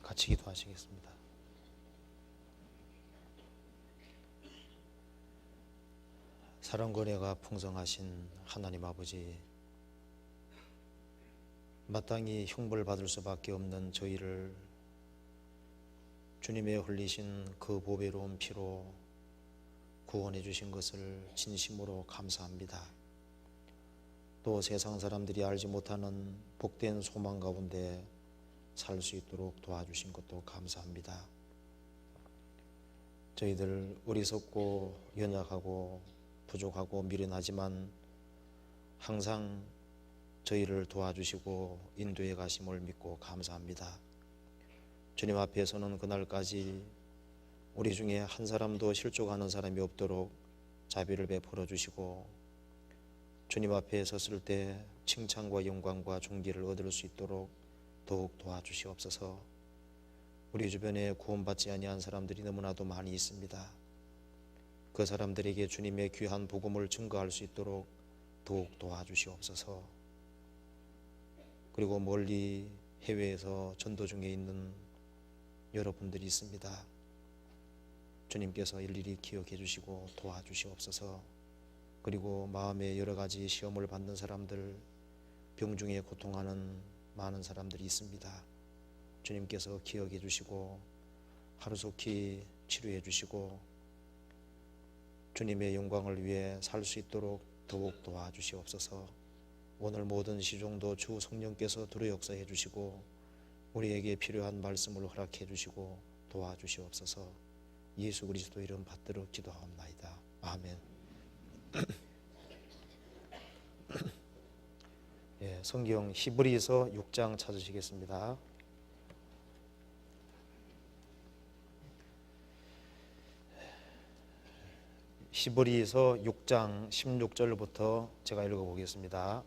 같이 기도하시겠습니다. 사랑과 은혜가 풍성하신 하나님 아버지, 마땅히 형벌 받을 수밖에 없는 저희를 주님의 흘리신 그 보배로운 피로 구원해 주신 것을 진심으로 감사합니다. 또 세상 사람들이 알지 못하는 복된 소망 가운데 살 수 있도록 도와주신 것도 감사합니다. 저희들 어리석고 연약하고 부족하고 미련하지만 항상 저희를 도와주시고 인도해 가심을 믿고 감사합니다. 주님 앞에서는 그날까지 우리 중에 한 사람도 실족하는 사람이 없도록 자비를 베풀어 주시고, 주님 앞에 섰을 때 칭찬과 영광과 존귀를 얻을 수 있도록 더욱 도와주시옵소서. 우리 주변에 구원받지 아니한 사람들이 너무나도 많이 있습니다. 그 사람들에게 주님의 귀한 복음을 증거할 수 있도록 더욱 도와주시옵소서. 그리고 멀리 해외에서 전도 중에 있는 여러분들이 있습니다. 주님께서 일일이 기억해 주시고 도와주시옵소서. 그리고 마음에 여러 가지 시험을 받는 사람들, 병중에 고통하는 많은 사람들이 있습니다. 주님께서 기억해 주시고 하루속히 치료해 주시고 주님의 영광을 위해 살 수 있도록 더욱 도와주시옵소서. 오늘 모든 시종도 주 성령께서 두루 역사해 주시고 우리에게 필요한 말씀을 허락해 주시고 도와주시옵소서. 예수 그리스도 이름 받들어 기도하옵나이다. 아멘. 예, 성경 히브리서 6장 찾으시겠습니다. 히브리서 6장 16절부터 제가 읽어보겠습니다.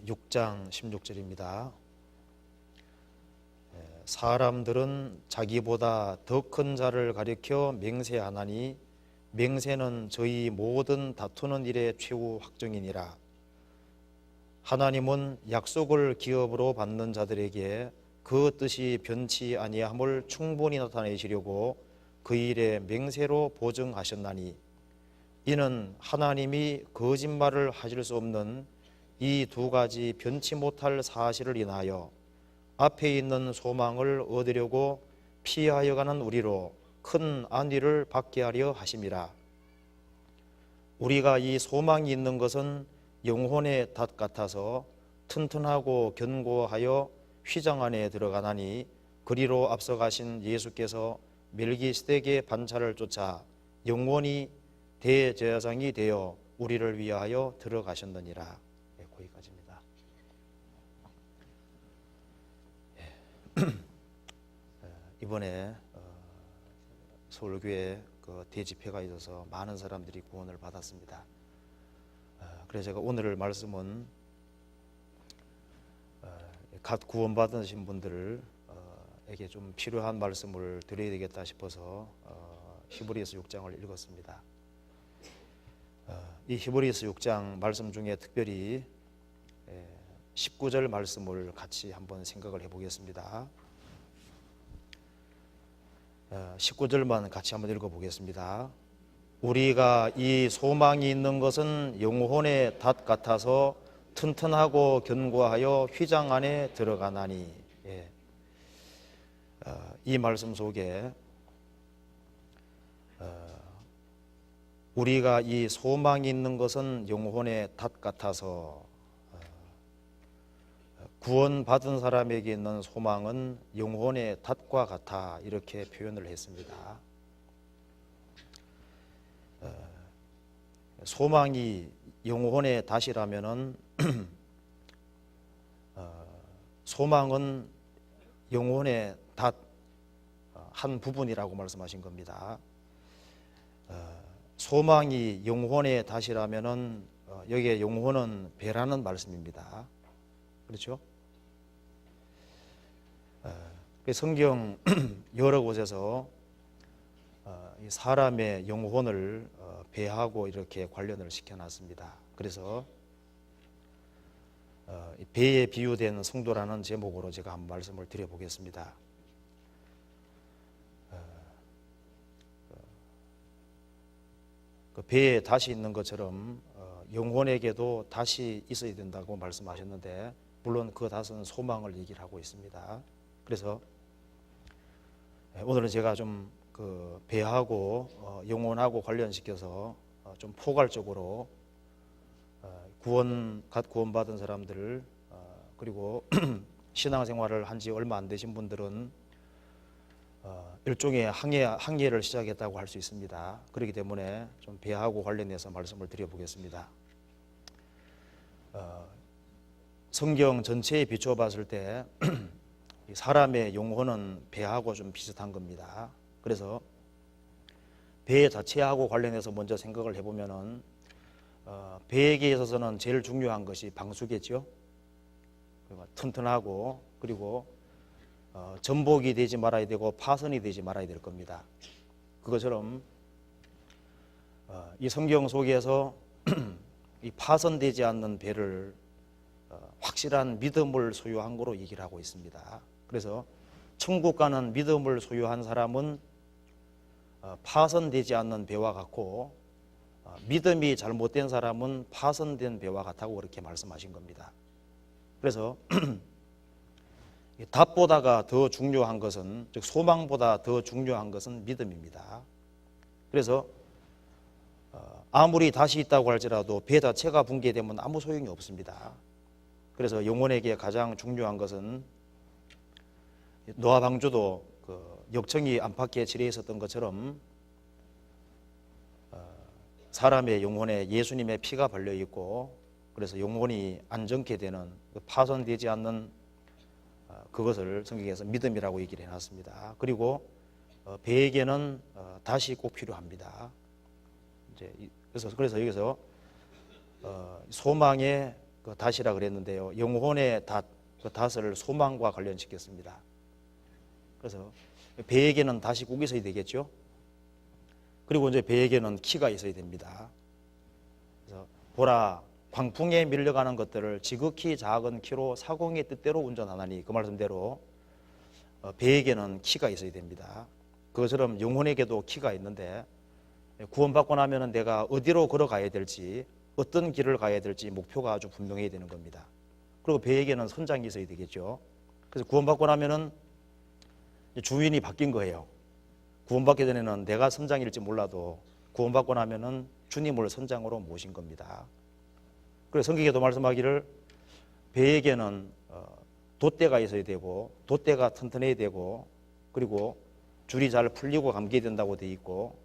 6장 16절입니다. 사람들은 자기보다 더 큰 자를 가리켜 맹세하나니 맹세는 저희 모든 다투는 일의 최후 확정이니라. 하나님은 약속을 기업으로 받는 자들에게 그 뜻이 변치 아니함을 충분히 나타내시려고 그 일에 맹세로 보증하셨나니, 이는 하나님이 거짓말을 하실 수 없는 이 두 가지 변치 못할 사실을 인하여 앞에 있는 소망을 얻으려고 피하여 가는 우리로 큰 안위를 받게 하려 하심이라. 우리가 이 소망이 있는 것은 영혼의 닷 같아서 튼튼하고 견고하여 휘장 안에 들어가나니, 그리로 앞서가신 예수께서 멜기세덱의 반차를 쫓아 영원히 대제사장이 되어 우리를 위하여 들어가셨느니라. 거기까지입니다. 이번에 서울교회 그 대집회가 있어서 많은 사람들이 구원을 받았습니다. 그래서 제가 오늘 말씀은 갓 구원받으신 분들에게 좀 필요한 말씀을 드려야 되겠다 싶어서 히브리서 6장을 읽었습니다. 이 히브리서 6장 말씀 중에 특별히 19절 말씀을 같이 한번 생각을 해보겠습니다. 19절만 같이 한번 읽어보겠습니다. 우리가 이 소망이 있는 것은 영혼의 닷 같아서 튼튼하고 견고하여 휘장 안에 들어가나니. 이 말씀 속에 우리가 이 소망이 있는 것은 영혼의 닷 같아서, 구원받은 사람에게 있는 소망은 영혼의 닷과 같아, 이렇게 표현을 했습니다. 소망이 영혼의 닷이라면은 소망은 영혼의 닷 한 부분이라고 말씀하신 겁니다. 소망이 영혼의 닷이라면은 여기에 영혼은 배라는 말씀입니다. 그렇죠? 성경 여러 곳에서 사람의 영혼을 배하고 이렇게 관련을 시켜놨습니다. 그래서 배에 비유된 성도라는 제목으로 제가 한번 말씀을 드려보겠습니다. 그 배에 닷이 있는 것처럼 영혼에게도 닷이 있어야 된다고 말씀하셨는데, 물론 그 닷은 소망을 얘기를 하고 있습니다. 그래서 오늘은 제가 좀 그 배하고 영혼하고 관련시켜서 좀 포괄적으로 갓 구원받은 사람들, 그리고 신앙생활을 한 지 얼마 안 되신 분들은 일종의 항해를 시작했다고 할 수 있습니다. 그렇기 때문에 좀 배하고 관련해서 말씀을 드려보겠습니다. 성경 전체에 비추어 봤을 때 사람의 영혼은 배하고 좀 비슷한 겁니다. 그래서 배 자체하고 관련해서 먼저 생각을 해보면은 배에게 있어서는 제일 중요한 것이 방수겠죠. 튼튼하고, 그리고 전복이 되지 말아야 되고 파선이 되지 말아야 될 겁니다. 그것처럼 이 성경 속에서 이 파선되지 않는 배를 확실한 믿음을 소유한 거로 얘기를 하고 있습니다. 그래서 천국 가는 믿음을 소유한 사람은 파선되지 않는 배와 같고, 믿음이 잘못된 사람은 파선된 배와 같다고 그렇게 말씀하신 겁니다. 그래서 닷보다가 더 중요한 것은, 즉 소망보다 더 중요한 것은 믿음입니다. 그래서 아무리 닷이 있다고 할지라도 배 자체가 붕괴되면 아무 소용이 없습니다. 그래서 영혼에게 가장 중요한 것은, 노아 방주도 그 역청이 안팎에 지뢰 있었던 것처럼 사람의 영혼에 예수님의 피가 발려 있고, 그래서 영혼이 안정케 되는, 파손되지 않는 그것을 성경에서 믿음이라고 얘기를 해놨습니다. 그리고 배에게는 닷이 꼭 필요합니다. 그래서 여기서 소망의 그 닷이라 그랬는데요, 영혼의 닷, 그 닷을 소망과 관련시켰습니다. 그래서 배에게는 닷이 꼭 있어야 되겠죠. 그리고 이제 배에게는 키가 있어야 됩니다. 그래서 보라, 광풍에 밀려가는 것들을 지극히 작은 키로 사공의 뜻대로 운전하나니, 그 말씀대로 배에게는 키가 있어야 됩니다. 그것처럼 영혼에게도 키가 있는데, 구원받고 나면은 내가 어디로 걸어가야 될지, 어떤 길을 가야 될지 목표가 아주 분명해야 되는 겁니다. 그리고 배에게는 선장이 있어야 되겠죠. 그래서 구원받고 나면은 주인이 바뀐 거예요. 구원받기 전에는 내가 선장일지 몰라도 구원받고 나면은 주님을 선장으로 모신 겁니다. 그래서 성경에도 말씀하기를 배에게는 돛대가 있어야 되고, 돛대가 튼튼해야 되고, 그리고 줄이 잘 풀리고 감겨야 된다고 되어 있고,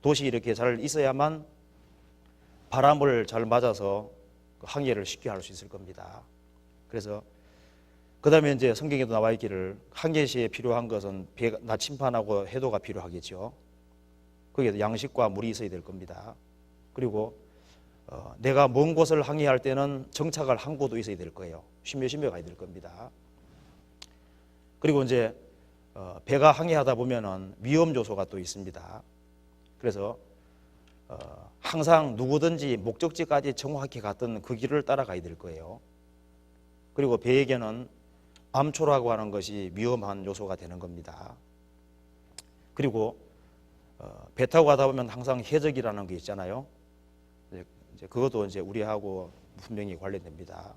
돛이 이렇게 잘 있어야만 바람을 잘 맞아서 항해를 쉽게 할 수 있을 겁니다. 그래서 그 다음에 이제 성경에도 나와 있기를 항해 시에 필요한 것은 나침반하고 해도가 필요하겠죠. 거기에도 양식과 물이 있어야 될 겁니다. 그리고 내가 먼 곳을 항해할 때는 정착할 항구도 있어야 될 거예요. 쉬며 가야 될 겁니다. 그리고 이제 배가 항해하다 보면은 위험 요소가 또 있습니다. 그래서 항상 누구든지 목적지까지 정확히 갔던 그 길을 따라가야 될 거예요. 그리고 배에게는 암초라고 하는 것이 위험한 요소가 되는 겁니다. 그리고 배 타고 가다 보면 항상 해적이라는 게 있잖아요. 이제 그것도 이제 우리하고 분명히 관련됩니다.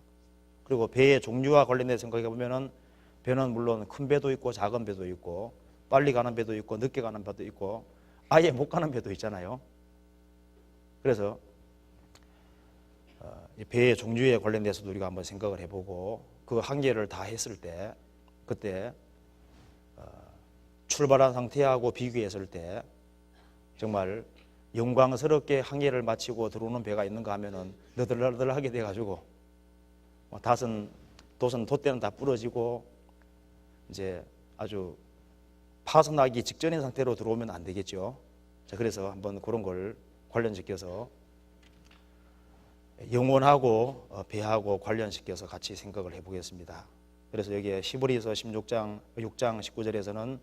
그리고 배의 종류와 관련해서 생각해 보면은 배는 물론 큰 배도 있고 작은 배도 있고, 빨리 가는 배도 있고 늦게 가는 배도 있고 아예 못 가는 배도 있잖아요. 그래서 배의 종류에 관련돼서도 우리가 한번 생각을 해보고, 그 항해를 다 했을 때, 그때 출발한 상태하고 비교했을 때 정말 영광스럽게 항해를 마치고 들어오는 배가 있는가 하면은 너덜너덜하게 돼가지고 돛대는 다 부러지고 이제 아주 파손하기 직전인 상태로 들어오면 안 되겠죠. 자, 그래서 한번 그런 걸 관련시켜서 영혼하고 배하고 관련시켜서 같이 생각을 해보겠습니다. 그래서 여기에 히브리서 16장 6장 19절에서는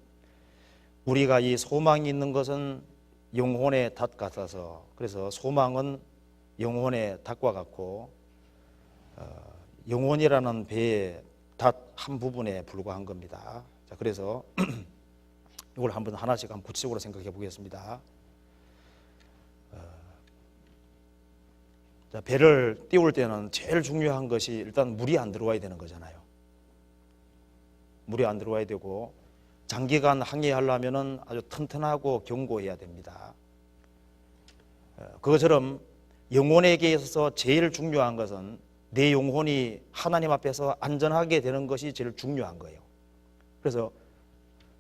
우리가 이 소망이 있는 것은 영혼의 닷 같아서, 그래서 소망은 영혼의 닷과 같고 영혼이라는 배의 단 한 부분에 불과한 겁니다. 자, 그래서 이걸 한번 하나씩 한번 구체적으로 생각해 보겠습니다. 자, 배를 띄울 때는 제일 중요한 것이 일단 물이 안 들어와야 되는 거잖아요. 물이 안 들어와야 되고 장기간 항해하려면 아주 튼튼하고 견고해야 됩니다. 그것처럼 영혼에게 있어서 제일 중요한 것은 내 영혼이 하나님 앞에서 안전하게 되는 것이 제일 중요한 거예요. 그래서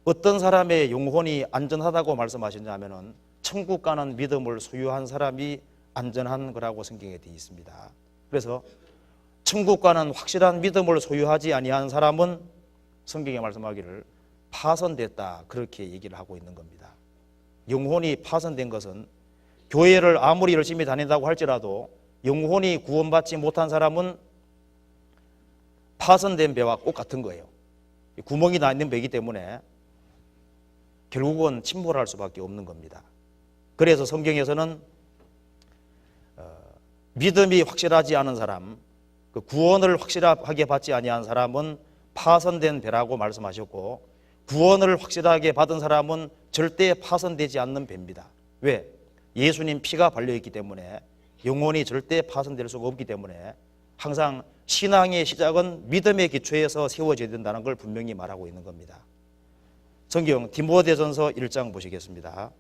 어떤 사람의 영혼이 안전하다고 말씀하셨냐면은 천국 가는 믿음을 소유한 사람이 안전한 거라고 성경에 되어 있습니다. 그래서 천국 가는 확실한 믿음을 소유하지 아니한 사람은 성경에 말씀하기를 파손됐다, 그렇게 얘기를 하고 있는 겁니다. 영혼이 파손된 것은 교회를 아무리 열심히 다닌다고 할지라도 영혼이 구원받지 못한 사람은 파손된 배와 똑같은 거예요. 구멍이 나 있는 배이기 때문에 결국은 침몰할 수밖에 없는 겁니다. 그래서 성경에서는 믿음이 확실하지 않은 사람, 그 구원을 확실하게 받지 아니한 사람은 파손된 배라고 말씀하셨고, 구원을 확실하게 받은 사람은 절대 파손되지 않는 배입니다. 왜? 예수님 피가 발려있기 때문에, 영혼이 절대 파손될 수가 없기 때문에 항상 신앙의 시작은 믿음의 기초에서 세워져야 된다는 걸 분명히 말하고 있는 겁니다. 성경 디모데전서 1장 보시겠습니다.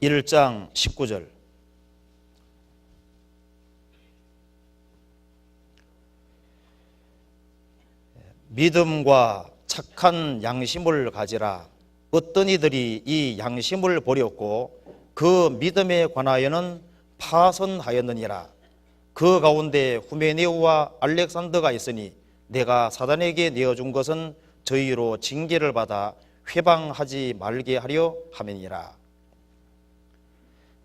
1장 19절. 믿음과 착한 양심을 가지라. 어떤 이들이 이 양심을 버렸고 그 믿음에 관하여는 파손하였느니라. 그 가운데 후메네오와 알렉산더가 있으니 내가 사단에게 내어준 것은 저희로 징계를 받아 회방하지 말게 하려 함이니라.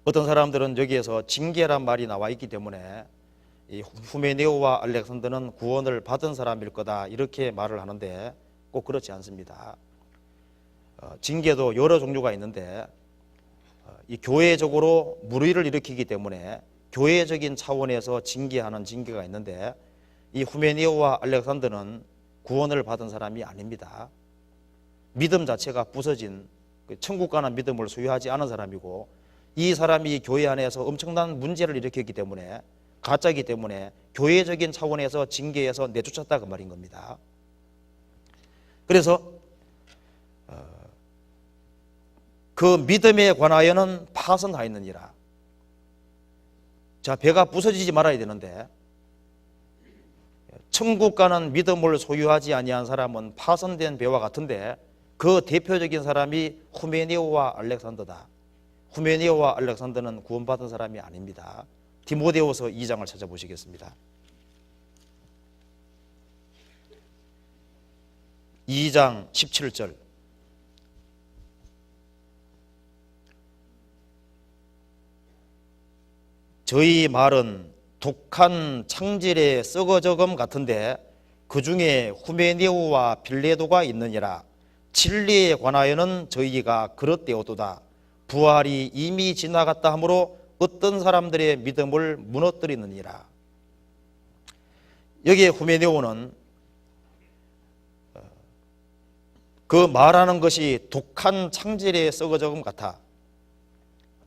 어떤 사람들은 여기에서 징계란 말이 나와 있기 때문에 이 후메네오와 알렉산더는 구원을 받은 사람일 거다, 이렇게 말을 하는데 꼭 그렇지 않습니다. 징계도 여러 종류가 있는데 이 교회적으로 물의를 일으키기 때문에 교회적인 차원에서 징계하는 징계가 있는데, 이 후메네오와 알렉산더는 구원을 받은 사람이 아닙니다. 믿음 자체가 부서진, 천국 가는 믿음을 소유하지 않은 사람이고, 이 사람이 교회 안에서 엄청난 문제를 일으켰기 때문에, 가짜이기 때문에 교회적인 차원에서 징계해서 내쫓았다, 그 말인 겁니다. 그래서 그 믿음에 관하여는 파손하였느니라. 자, 배가 부서지지 말아야 되는데 천국 가는 믿음을 소유하지 아니한 사람은 파손된 배와 같은데, 그 대표적인 사람이 후메네오와 알렉산더다. 후메네오와 알렉산더는 구원받은 사람이 아닙니다. 디모데후서 2장을 찾아보시겠습니다. 2장 17절. 저희 말은 독한 창질의 썩어져금 같은데 그 중에 후메네오와 빌레도가 있느니라. 진리에 관하여는 저희가 그릇되었도다. 부활이 이미 지나갔다 하므로 어떤 사람들의 믿음을 무너뜨리느니라. 여기에 후메네오는 그 말하는 것이 독한 창질의 썩어져금 같아,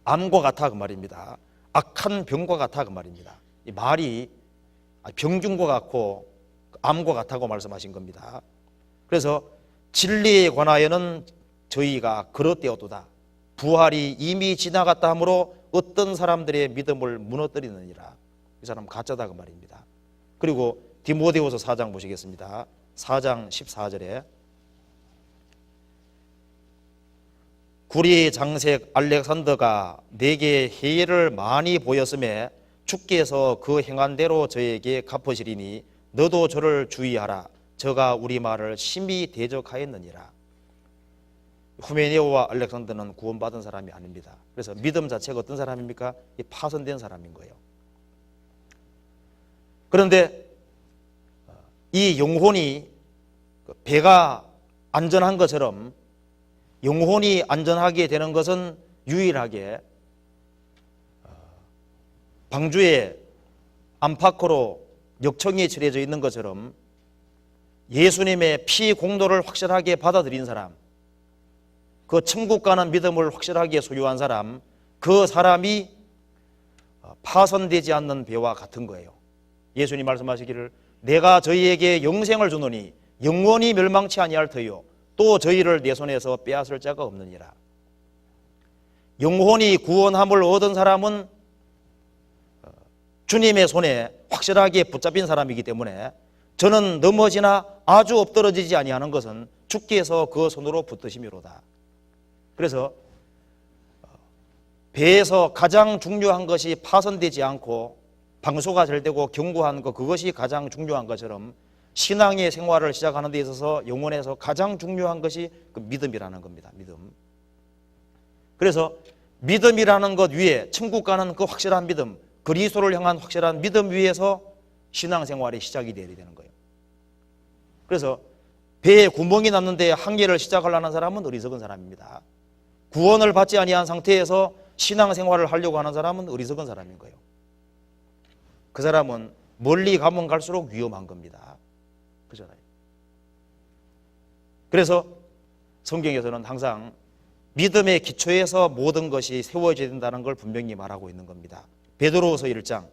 암과 같아, 그 말입니다. 악한 병과 같아, 그 말입니다. 이 말이 병균과 같고 암과 같다고 말씀하신 겁니다. 그래서 진리에 관하여는 저희가 그릇되었도다. 부활이 이미 지나갔다 하므로 어떤 사람들의 믿음을 무너뜨리느니라. 이 사람 가짜다, 그 말입니다. 그리고 디모데후서 4장 보시겠습니다. 4장 14절에 구리 장색 알렉산더가 내게 해를 많이 보였음에 주께서 그 행한 대로 저에게 갚으시리니 너도 저를 주의하라. 저가 우리 말을 심히 대적하였느니라. 후메네오와 알렉산더는 구원받은 사람이 아닙니다. 그래서 믿음 자체가 어떤 사람입니까? 파손된 사람인 거예요. 그런데 이 영혼이 배가 안전한 것처럼 영혼이 안전하게 되는 것은 유일하게 방주에 안팎으로 역청이 칠해져 있는 것처럼 예수님의 피 공로를 확실하게 받아들인 사람, 그 천국 가는 믿음을 확실하게 소유한 사람, 그 사람이 파손되지 않는 배와 같은 거예요. 예수님 말씀하시기를 내가 저희에게 영생을 주노니 영원히 멸망치 아니할 터요 또 저희를 내 손에서 빼앗을 자가 없느니라. 영혼이 구원함을 얻은 사람은 주님의 손에 확실하게 붙잡힌 사람이기 때문에 저는 넘어지나 아주 엎드러지지 아니하는 것은 주께서 그 손으로 붙드심이로다. 그래서 배에서 가장 중요한 것이 파손되지 않고 방수가 잘 되고 견고한 것, 그것이 가장 중요한 것처럼 신앙의 생활을 시작하는 데 있어서 영혼에서 가장 중요한 것이 그 믿음이라는 겁니다. 믿음. 그래서 믿음이라는 것 위에 천국 가는 그 확실한 믿음, 그리스도를 향한 확실한 믿음 위에서 신앙생활이 시작이 되어야 되는 거예요. 그래서 배에 구멍이 났는데 항해를 시작하려는 사람은 어리석은 사람입니다. 구원을 받지 아니한 상태에서 신앙생활을 하려고 하는 사람은 어리석은 사람인 거예요. 그 사람은 멀리 가면 갈수록 위험한 겁니다. 그잖아요. 그래서 성경에서는 항상 믿음의 기초에서 모든 것이 세워져야 된다는 걸 분명히 말하고 있는 겁니다. 베드로후서 1장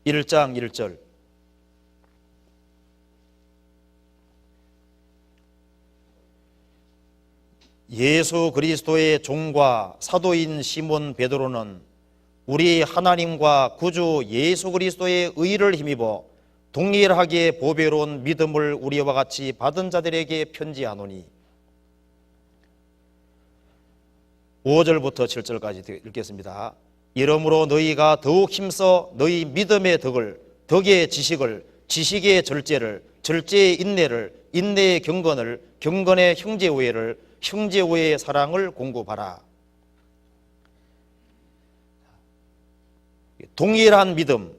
1절 예수 그리스도의 종과 사도인 시몬 베드로는 우리 하나님과 구주 예수 그리스도의 의를 힘입어 동일하게 보배로운 믿음을 우리와 같이 받은 자들에게 편지하노니. 5절부터 7절까지 읽겠습니다. 이러므로 너희가 더욱 힘써 너희 믿음의 덕을, 덕의 지식을, 지식의 절제를, 절제의 인내를, 인내의 경건을, 경건의 형제우애를, 형제우애의 사랑을 공급하라. 동일한 믿음,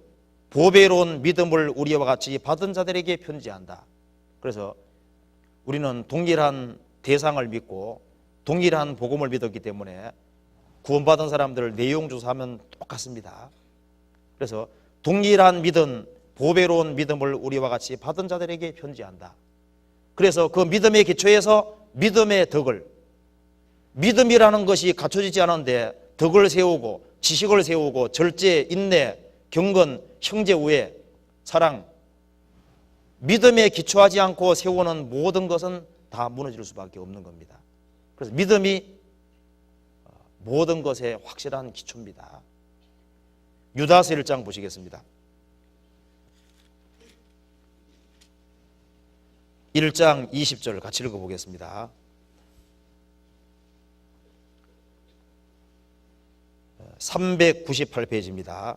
보배로운 믿음을 우리와 같이 받은 자들에게 편지한다. 그래서 우리는 동일한 대상을 믿고 동일한 복음을 믿었기 때문에 구원받은 사람들 내용 조사하면 똑같습니다. 그래서 동일한 믿음, 보배로운 믿음을 우리와 같이 받은 자들에게 편지한다. 그래서 그 믿음의 기초에서 믿음의 덕을, 믿음이라는 것이 갖춰지지 않은데 덕을 세우고 지식을 세우고 절제, 인내, 경건, 형제우애, 사랑, 믿음에 기초하지 않고 세우는 모든 것은 다 무너질 수밖에 없는 겁니다. 그래서 믿음이 모든 것의 확실한 기초입니다. 유다서 1장 보시겠습니다. 1장 20절 같이 읽어보겠습니다. (398페이지입니다)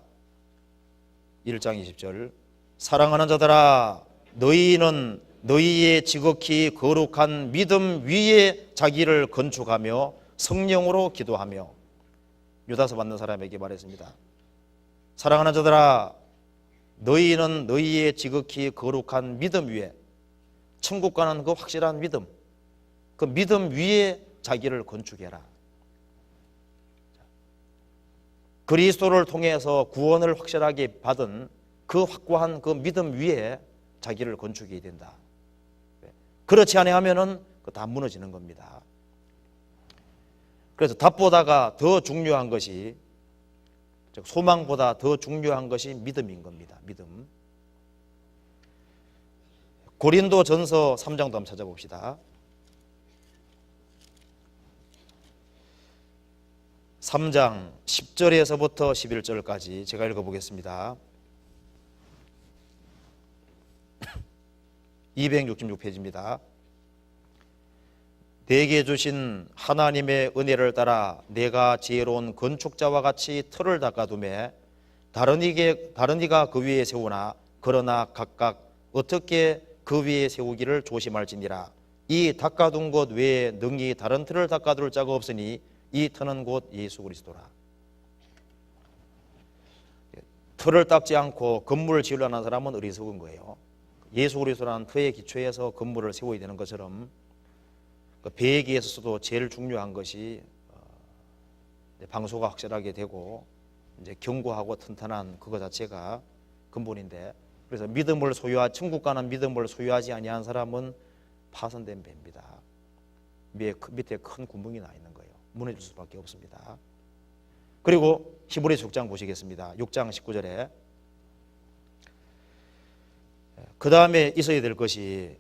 1장 20절 사랑하는 자들아 너희는 너희의 지극히 거룩한 믿음 위에 자기를 건축하며 성령으로 기도하며. 유다서 받는 사람에게 말했습니다. 사랑하는 자들아 너희는 너희의 지극히 거룩한 믿음 위에, 천국 가는 그 확실한 믿음, 그 믿음 위에 자기를 건축해라. 그리스도를 통해서 구원을 확실하게 받은 그 확고한 그 믿음 위에 자기를 건축해야 된다. 그렇지 아니하면은 다 무너지는 겁니다. 그래서 답보다가 더 중요한 것이, 즉 소망보다 더 중요한 것이 믿음인 겁니다. 믿음. 고린도전서 3장도 한번 찾아봅시다. 3장 10절에서부터 11절까지 제가 읽어보겠습니다. 266페이지입니다. 내게 주신 하나님의 은혜를 따라 내가 지혜로운 건축자와 같이 틀을 닦아두매 다른 이가 그 위에 세우나 그러나 각각 어떻게 그 위에 세우기를 조심할지니라. 이 닦아둔 곳 외에 능히 다른 틀을 닦아둘 자가 없으니 이 터는 곧 예수 그리스도라. 틀을 닦지 않고 건물을 지으려는 사람은 어리석은 거예요. 예수 그리스도라는 터의 기초에서 건물을 세워야 되는 것처럼 배에게 있어서도 제일 중요한 것이 방수가 확실하게 되고 이제 견고하고 튼튼한 그거 자체가 근본인데, 그래서 믿음을 천국 가는 믿음을 소유하지 아니한 사람은 파손된 배입니다. 밑에 큰 구멍이 나 있는 거예요. 무너질 수밖에 없습니다. 그리고 히브리서 6장 보시겠습니다. 6장 19절에 그 다음에 있어야 될 것이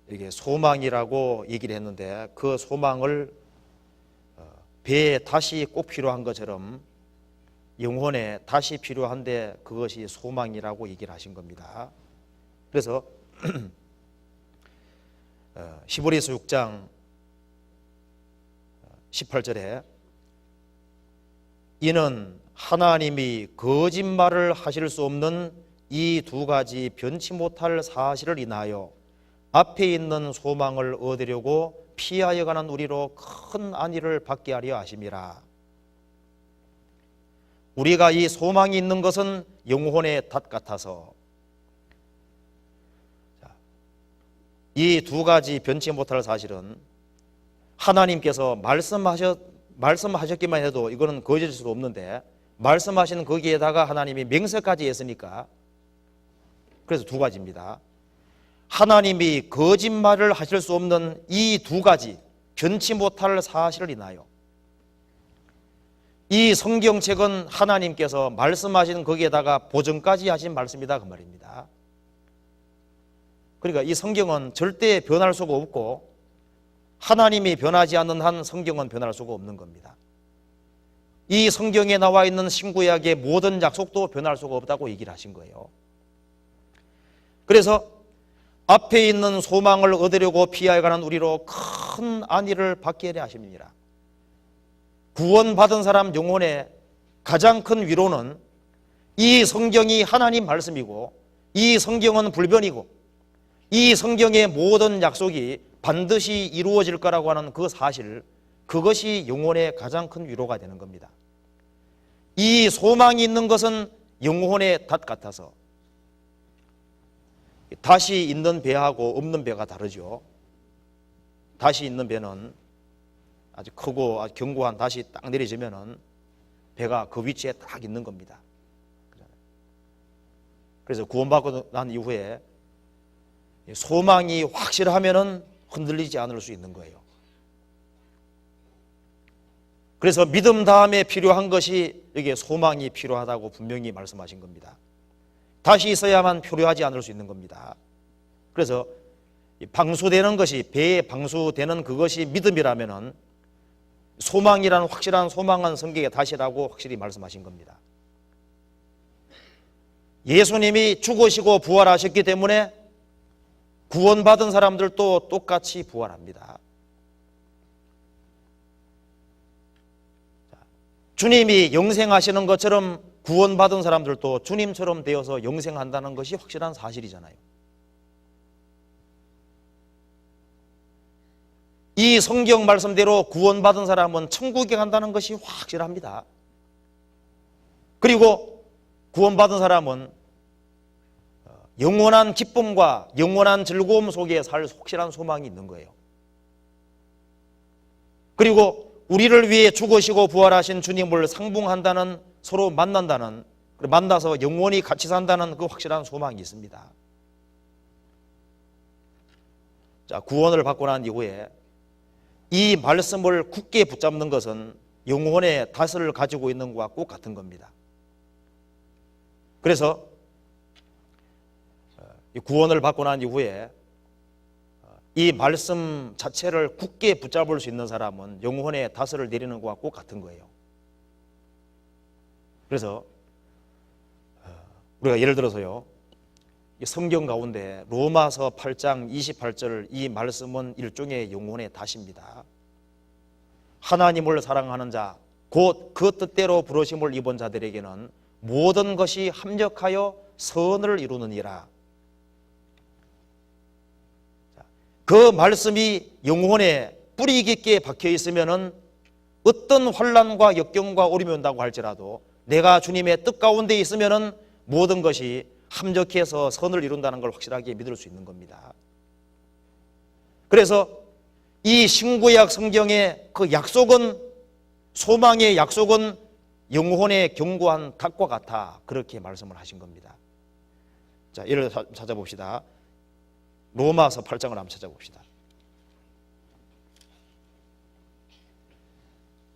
이게 소망이라고 얘기를 했는데, 그 소망을 배에 다시 꼭 필요한 것처럼 영혼에 다시 필요한데 그것이 소망이라고 얘기를 하신 겁니다. 그래서 히브리서 6장 18절에 이는 하나님이 거짓말을 하실 수 없는 이 두 가지 변치 못할 사실을 인하여 앞에 있는 소망을 얻으려고 피하여 가는 우리로 큰 안위를 받게 하려 하심이라. 우리가 이 소망이 있는 것은 영혼의 닷 같아서, 이 두 가지 변치 못할 사실은 하나님께서 말씀하셨기만 해도 이거는 거짓일 수 없는데, 말씀하신 거기에다가 하나님이 맹세까지 했으니까, 그래서 두 가지입니다. 하나님이 거짓말을 하실 수 없는 이 두 가지 변치 못할 사실을 인하여, 이 성경책은 하나님께서 말씀하신 거기에다가 보증까지 하신 말씀이다 그 말입니다. 그러니까 이 성경은 절대 변할 수가 없고, 하나님이 변하지 않는 한 성경은 변할 수가 없는 겁니다. 이 성경에 나와 있는 신구약의 모든 약속도 변할 수가 없다고 얘기를 하신 거예요. 그래서 앞에 있는 소망을 얻으려고 피하여 가는 우리로 큰 안위를 받게 하려 하십니다. 구원받은 사람 영혼의 가장 큰 위로는 이 성경이 하나님 말씀이고, 이 성경은 불변이고, 이 성경의 모든 약속이 반드시 이루어질 거라고 하는 그 사실, 그것이 영혼의 가장 큰 위로가 되는 겁니다. 이 소망이 있는 것은 영혼의 닷 같아서, 다시 있는 배하고 없는 배가 다르죠. 다시 있는 배는 아주 크고 아주 견고한 다시 딱 내려지면은 배가 그 위치에 딱 있는 겁니다. 그래서 구원받고 난 이후에 소망이 확실하면은 흔들리지 않을 수 있는 거예요. 그래서 믿음 다음에 필요한 것이 여기에 소망이 필요하다고 분명히 말씀하신 겁니다. 다시 있어야만 필요하지 않을 수 있는 겁니다. 그래서 방수되는 것이, 배에 방수되는 그것이 믿음이라면은 소망이라는 확실한 소망은 성경에 다시라고 확실히 말씀하신 겁니다. 예수님이 죽으시고 부활하셨기 때문에 구원받은 사람들도 똑같이 부활합니다. 주님이 영생하시는 것처럼 구원받은 사람들도 주님처럼 되어서 영생한다는 것이 확실한 사실이잖아요. 이 성경 말씀대로 구원받은 사람은 천국에 간다는 것이 확실합니다. 그리고 구원받은 사람은 영원한 기쁨과 영원한 즐거움 속에 살 확실한 소망이 있는 거예요. 그리고 우리를 위해 죽으시고 부활하신 주님을 상봉한다는, 서로 만난다는, 만나서 영원히 같이 산다는 그 확실한 소망이 있습니다. 자, 구원을 받고 난 이후에 이 말씀을 굳게 붙잡는 것은 영혼의 닷을 가지고 있는 것과 꼭 같은 겁니다. 그래서 구원을 받고 난 이후에 이 말씀 자체를 굳게 붙잡을 수 있는 사람은 영혼의 닷을 내리는 것과 꼭 같은 거예요. 그래서 우리가 예를 들어서요, 성경 가운데 로마서 8장 28절 이 말씀은 일종의 영혼의 닷입니다. 하나님을 사랑하는 자, 곧 그 뜻대로 부르심을 입은 자들에게는 모든 것이 합력하여 선을 이루느니라. 그 말씀이 영혼에 뿌리 깊게 박혀 있으면은 어떤 환난과 역경과 어려움이 온다고 할지라도 내가 주님의 뜻 가운데 있으면은 모든 것이 합력해서 선을 이룬다는 걸 확실하게 믿을 수 있는 겁니다. 그래서 이 신구약 성경의 그 약속은, 소망의 약속은 영혼의 견고한 닭과 같아, 그렇게 말씀을 하신 겁니다. 자, 예를 찾아봅시다. 로마서 8장을 한번 찾아봅시다.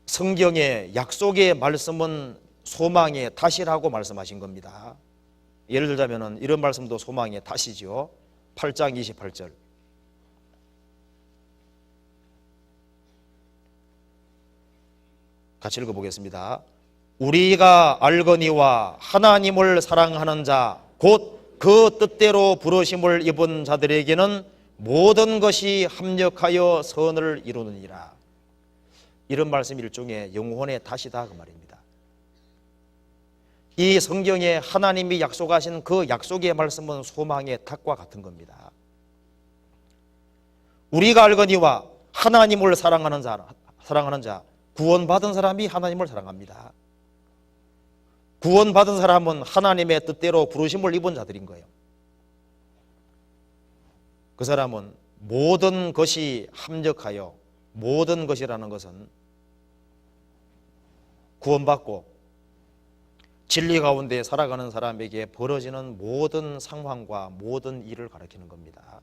성경의 약속의 말씀은 소망의 탓이라고 말씀하신 겁니다. 예를 들자면 이런 말씀도 소망의 탓이죠. 8장 28절. 같이 읽어보겠습니다. 우리가 알거니와 하나님을 사랑하는 자, 곧 그 뜻대로 부르심을 입은 자들에게는 모든 것이 합력하여 선을 이루느니라. 이런 말씀이 일종의 영혼의 탓이다, 그 말입니다. 이 성경에 하나님이 약속하신 그 약속의 말씀은 소망의 탓과 같은 겁니다. 우리가 알거니와 하나님을 사랑하는 자, 구원받은 사람이 하나님을 사랑합니다. 구원받은 사람은 하나님의 뜻대로 부르심을 입은 자들인 거예요. 그 사람은 모든 것이 합력하여, 모든 것이라는 것은 구원받고 진리 가운데 살아가는 사람에게 벌어지는 모든 상황과 모든 일을 가리키는 겁니다.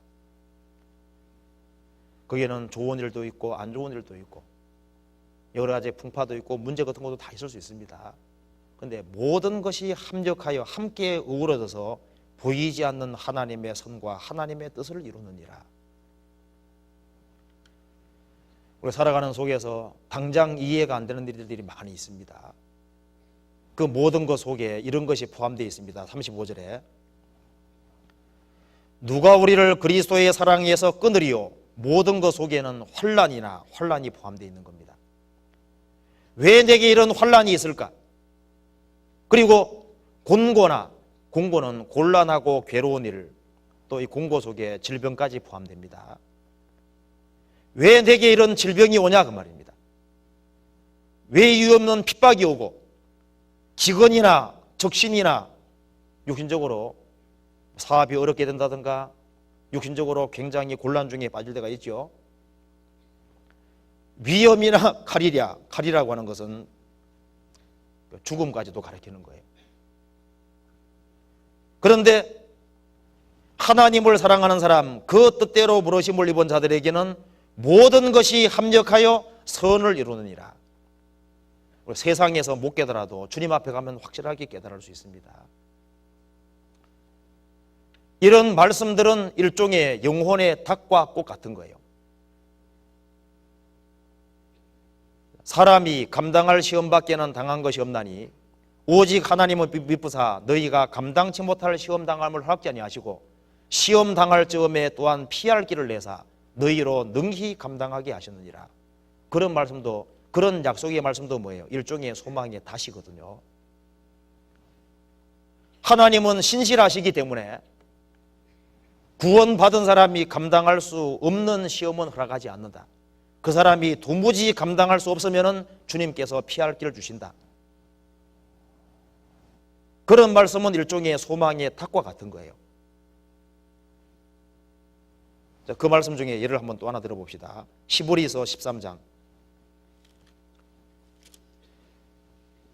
거기에는 좋은 일도 있고 안 좋은 일도 있고 여러 가지 풍파도 있고 문제 같은 것도 다 있을 수 있습니다. 그런데 모든 것이 합력하여 함께 어우러져서 보이지 않는 하나님의 선과 하나님의 뜻을 이루느니라. 우리 살아가는 속에서 당장 이해가 안 되는 일들이 많이 있습니다. 그 모든 것 속에 이런 것이 포함되어 있습니다. 35절에 누가 우리를 그리스도의 사랑에서 끊으리요? 모든 것 속에는 환난이 포함되어 있는 겁니다. 왜 내게 이런 환난이 있을까? 그리고 공고는 곤란하고 괴로운 일, 또 이 공고 속에 질병까지 포함됩니다. 왜 내게 이런 질병이 오냐, 그 말입니다. 왜 이유 없는 핍박이 오고 기근이나 적신이나 육신적으로 사업이 어렵게 된다든가 육신적으로 굉장히 곤란 중에 빠질 때가 있죠. 위험이나 칼이라고 하는 것은 죽음까지도 가리키는 거예요. 그런데 하나님을 사랑하는 사람, 그 뜻대로 부르심을 입은 자들에게는 모든 것이 합력하여 선을 이루느니라. 세상에서 못 깨달아도 주님 앞에 가면 확실하게 깨달을 수 있습니다. 이런 말씀들은 일종의 영혼의 닭과 꽃 같은 거예요. 사람이 감당할 시험밖에는 당한 것이 없나니 오직 하나님은 미쁘사 너희가 감당치 못할 시험 당함을 허락지 아니하시고 시험 당할 즈음에 또한 피할 길을 내사 너희로 능히 감당하게 하셨느니라. 그런 말씀도, 그런 약속의 말씀도 뭐예요? 일종의 소망의 탓이거든요. 하나님은 신실하시기 때문에 구원받은 사람이 감당할 수 없는 시험은 허락하지 않는다. 그 사람이 도무지 감당할 수 없으면 주님께서 피할 길을 주신다. 그런 말씀은 일종의 소망의 탁과 같은 거예요. 자, 그 말씀 중에 예를 한번 또 하나 들어봅시다. 히브리서 13장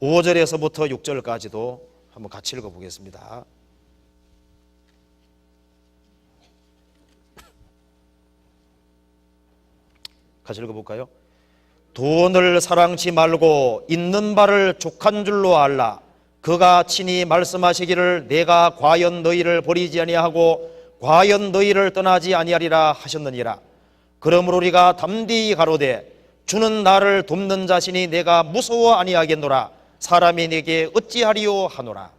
5절에서부터 6절까지도 한번 같이 읽어보겠습니다. 같이 읽어볼까요? 돈을 사랑치 말고 있는 바를 족한 줄로 알라. 그가 친히 말씀하시기를 내가 과연 너희를 버리지 아니하고 과연 너희를 떠나지 아니하리라 하셨느니라. 그러므로 우리가 담대히 가로되 주는 나를 돕는 자신이 내가 무서워 아니하겠노라. 사람이 내게 어찌하리요 하노라.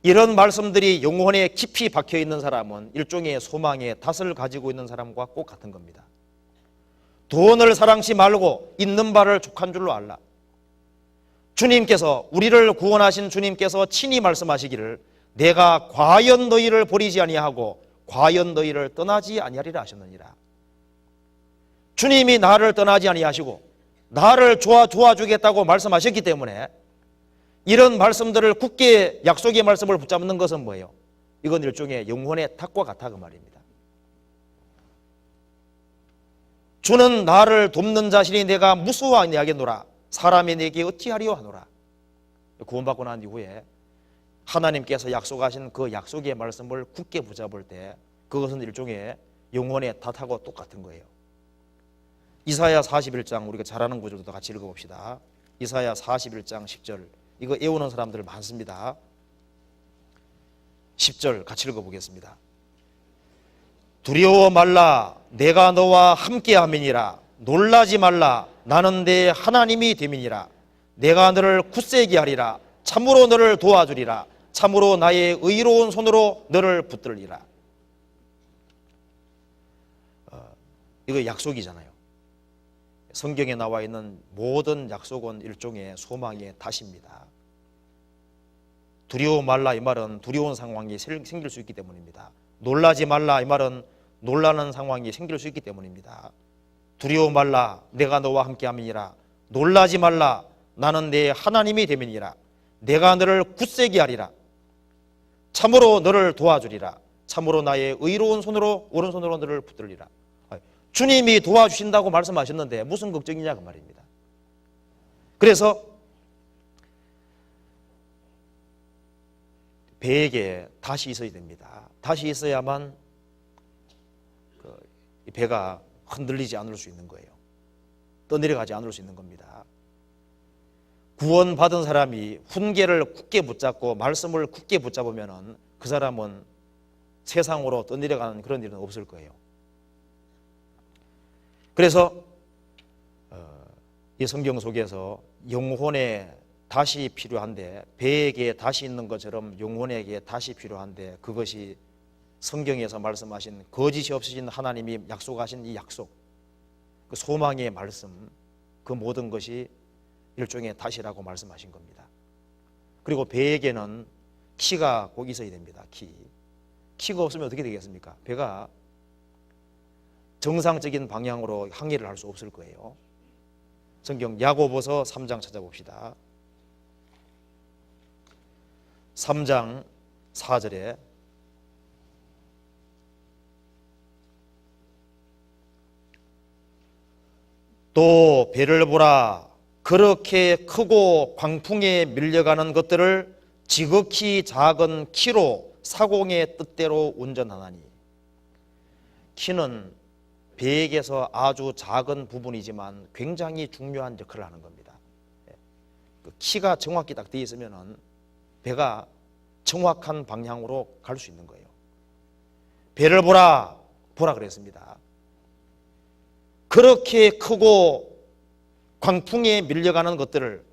이런 말씀들이 영혼에 깊이 박혀 있는 사람은 일종의 소망의 닷을 가지고 있는 사람과 꼭 같은 겁니다. 돈을 사랑치 말고 있는 바를 족한 줄로 알라. 주님께서, 우리를 구원하신 주님께서 친히 말씀하시기를 내가 과연 너희를 버리지 아니하고 과연 너희를 떠나지 아니하리라 하셨느니라. 주님이 나를 떠나지 아니하시고 나를 도와주겠다고 말씀하셨기 때문에 이런 말씀들을 굳게 약속의 말씀을 붙잡는 것은 뭐예요? 이건 일종의 영혼의 탁과 같아 그 말입니다. 주는 나를 돕는 자신이 내가 무수하냐겠노라. 사람이 내게 어찌하리요 하노라. 구원받고 난 이후에 하나님께서 약속하신 그 약속의 말씀을 굳게 붙잡을 때 그것은 일종의 영혼의 탓하고 똑같은 거예요. 이사야 41장 우리가 잘 아는 구절도 같이 읽어봅시다. 이사야 41장 10절 이거 외우는 사람들 많습니다. 10절 같이 읽어보겠습니다. 두려워 말라 내가 너와 함께함이니라. 놀라지 말라 나는 내 하나님이 됨이니라. 내가 너를 굳세게 하리라. 참으로 너를 도와주리라. 참으로 나의 의로운 손으로 너를 붙들리라. 이거 약속이잖아요. 성경에 나와 있는 모든 약속은 일종의 소망의 탓입니다. 두려워 말라 이 말은 두려운 상황이 생길 수 있기 때문입니다. 놀라지 말라 이 말은 놀라는 상황이 생길 수 있기 때문입니다. 두려워 말라 내가 너와 함께함이니라. 놀라지 말라 나는 내 하나님이 됨이니라. 내가 너를 굳세게 하리라. 참으로 너를 도와주리라. 참으로 나의 의로운 손으로 오른손으로 너를 붙들리라. 주님이 도와주신다고 말씀하셨는데 무슨 걱정이냐 그 말입니다. 그래서 배에게 다시 있어야 됩니다. 다시 있어야만 이 배가 흔들리지 않을 수 있는 거예요. 떠내려가지 않을 수 있는 겁니다. 구원받은 사람이 훈계를 굳게 붙잡고 말씀을 굳게 붙잡으면 그 사람은 세상으로 떠내려가는 그런 일은 없을 거예요. 그래서 이 성경 속에서 영혼에 다시 필요한데 배에게 다시 있는 것처럼 영혼에게 다시 필요한데 그것이 성경에서 말씀하신 거짓이 없으신 하나님이 약속하신 이 약속, 그 소망의 말씀, 그 모든 것이 일종의 다시라고 말씀하신 겁니다. 그리고 배에게는 키가 꼭 있어야 됩니다. 키가 없으면 어떻게 되겠습니까? 배가 정상적인 방향으로 항해를 할 수 없을 거예요. 성경 야고보서 3장 찾아봅시다. 3장 4절에 또 배를 보라 그렇게 크고 광풍에 밀려가는 것들을 지극히 작은 키로 사공의 뜻대로 운전하나니. 키는 배에게서 아주 작은 부분이지만 굉장히 중요한 역할을 하는 겁니다. 그 키가 정확히 딱 되어 있으면 배가 정확한 방향으로 갈 수 있는 거예요. 배를 보라 그랬습니다. 그렇게 크고 광풍에 밀려가는 것들을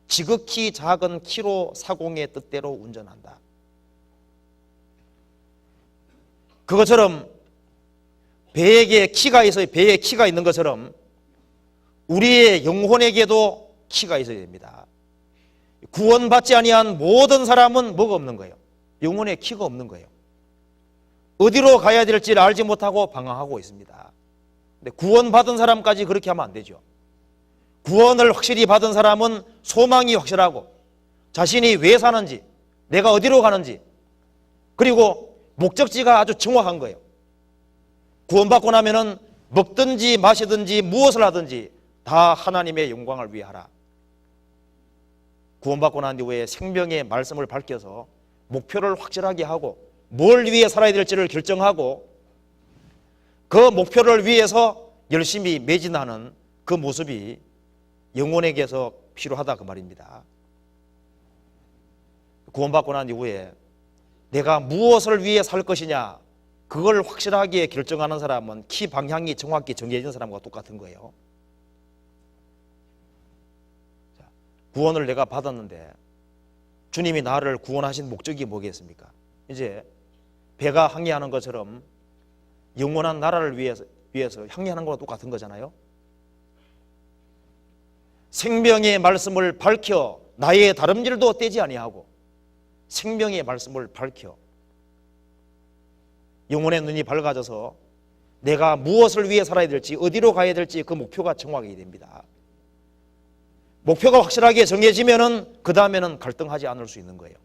지극히 작은 키로 사공의 뜻대로 운전한다. 그것처럼 배에게 키가 있어요. 배에 키가 있는 것처럼 우리의 영혼에게도 키가 있어야 됩니다. 구원받지 아니한 모든 사람은 뭐가 없는 거예요? 영혼에 키가 없는 거예요. 어디로 가야 될지를 알지 못하고 방황하고 있습니다. 근데 구원받은 사람까지 그렇게 하면 안 되죠. 구원을 확실히 받은 사람은 소망이 확실하고 자신이 왜 사는지, 내가 어디로 가는지, 그리고 목적지가 아주 정확한 거예요. 구원받고 나면은 먹든지 마시든지 무엇을 하든지 다 하나님의 영광을 위해 하라. 구원받고 난 이후에 생명의 말씀을 밝혀서 목표를 확실하게 하고 뭘 위해 살아야 될지를 결정하고 그 목표를 위해서 열심히 매진하는 그 모습이 영혼에게서 필요하다 그 말입니다. 구원받고 난 이후에 내가 무엇을 위해 살 것이냐 그걸 확실하게 결정하는 사람은 키 방향이 정확히 정해진 사람과 똑같은 거예요. 구원을 내가 받았는데 주님이 나를 구원하신 목적이 뭐겠습니까? 이제 배가 항해하는 것처럼 영원한 나라를 위해서 항해하는 거랑 똑같은 거잖아요. 생명의 말씀을 밝혀 나의 다름질도 떼지 아니하고 생명의 말씀을 밝혀 영혼의 눈이 밝아져서 내가 무엇을 위해 살아야 될지 어디로 가야 될지 그 목표가 정확하게 됩니다. 목표가 확실하게 정해지면은 그 다음에는 갈등하지 않을 수 있는 거예요.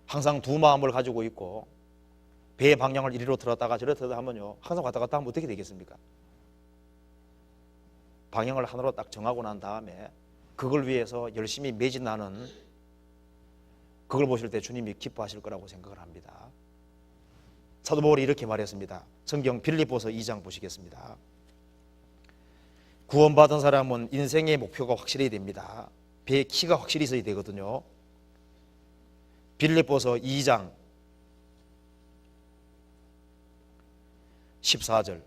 항상 두 마음을 가지고 있고 배의 방향을 이리로 틀었다가 저리로 틀었다 하면요, 항상 왔다 갔다 하면 어떻게 되겠습니까? 방향을 하나로 딱 정하고 난 다음에 그걸 위해서 열심히 매진하는, 그걸 보실 때 주님이 기뻐하실 거라고 생각을 합니다. 사도 바울이 이렇게 말했습니다. 성경 빌립보서 2장 보시겠습니다. 구원받은 사람은 인생의 목표가 확실해야 됩니다. 배의 키가 확실히 있어야 되거든요. 빌립보서 2장 14절.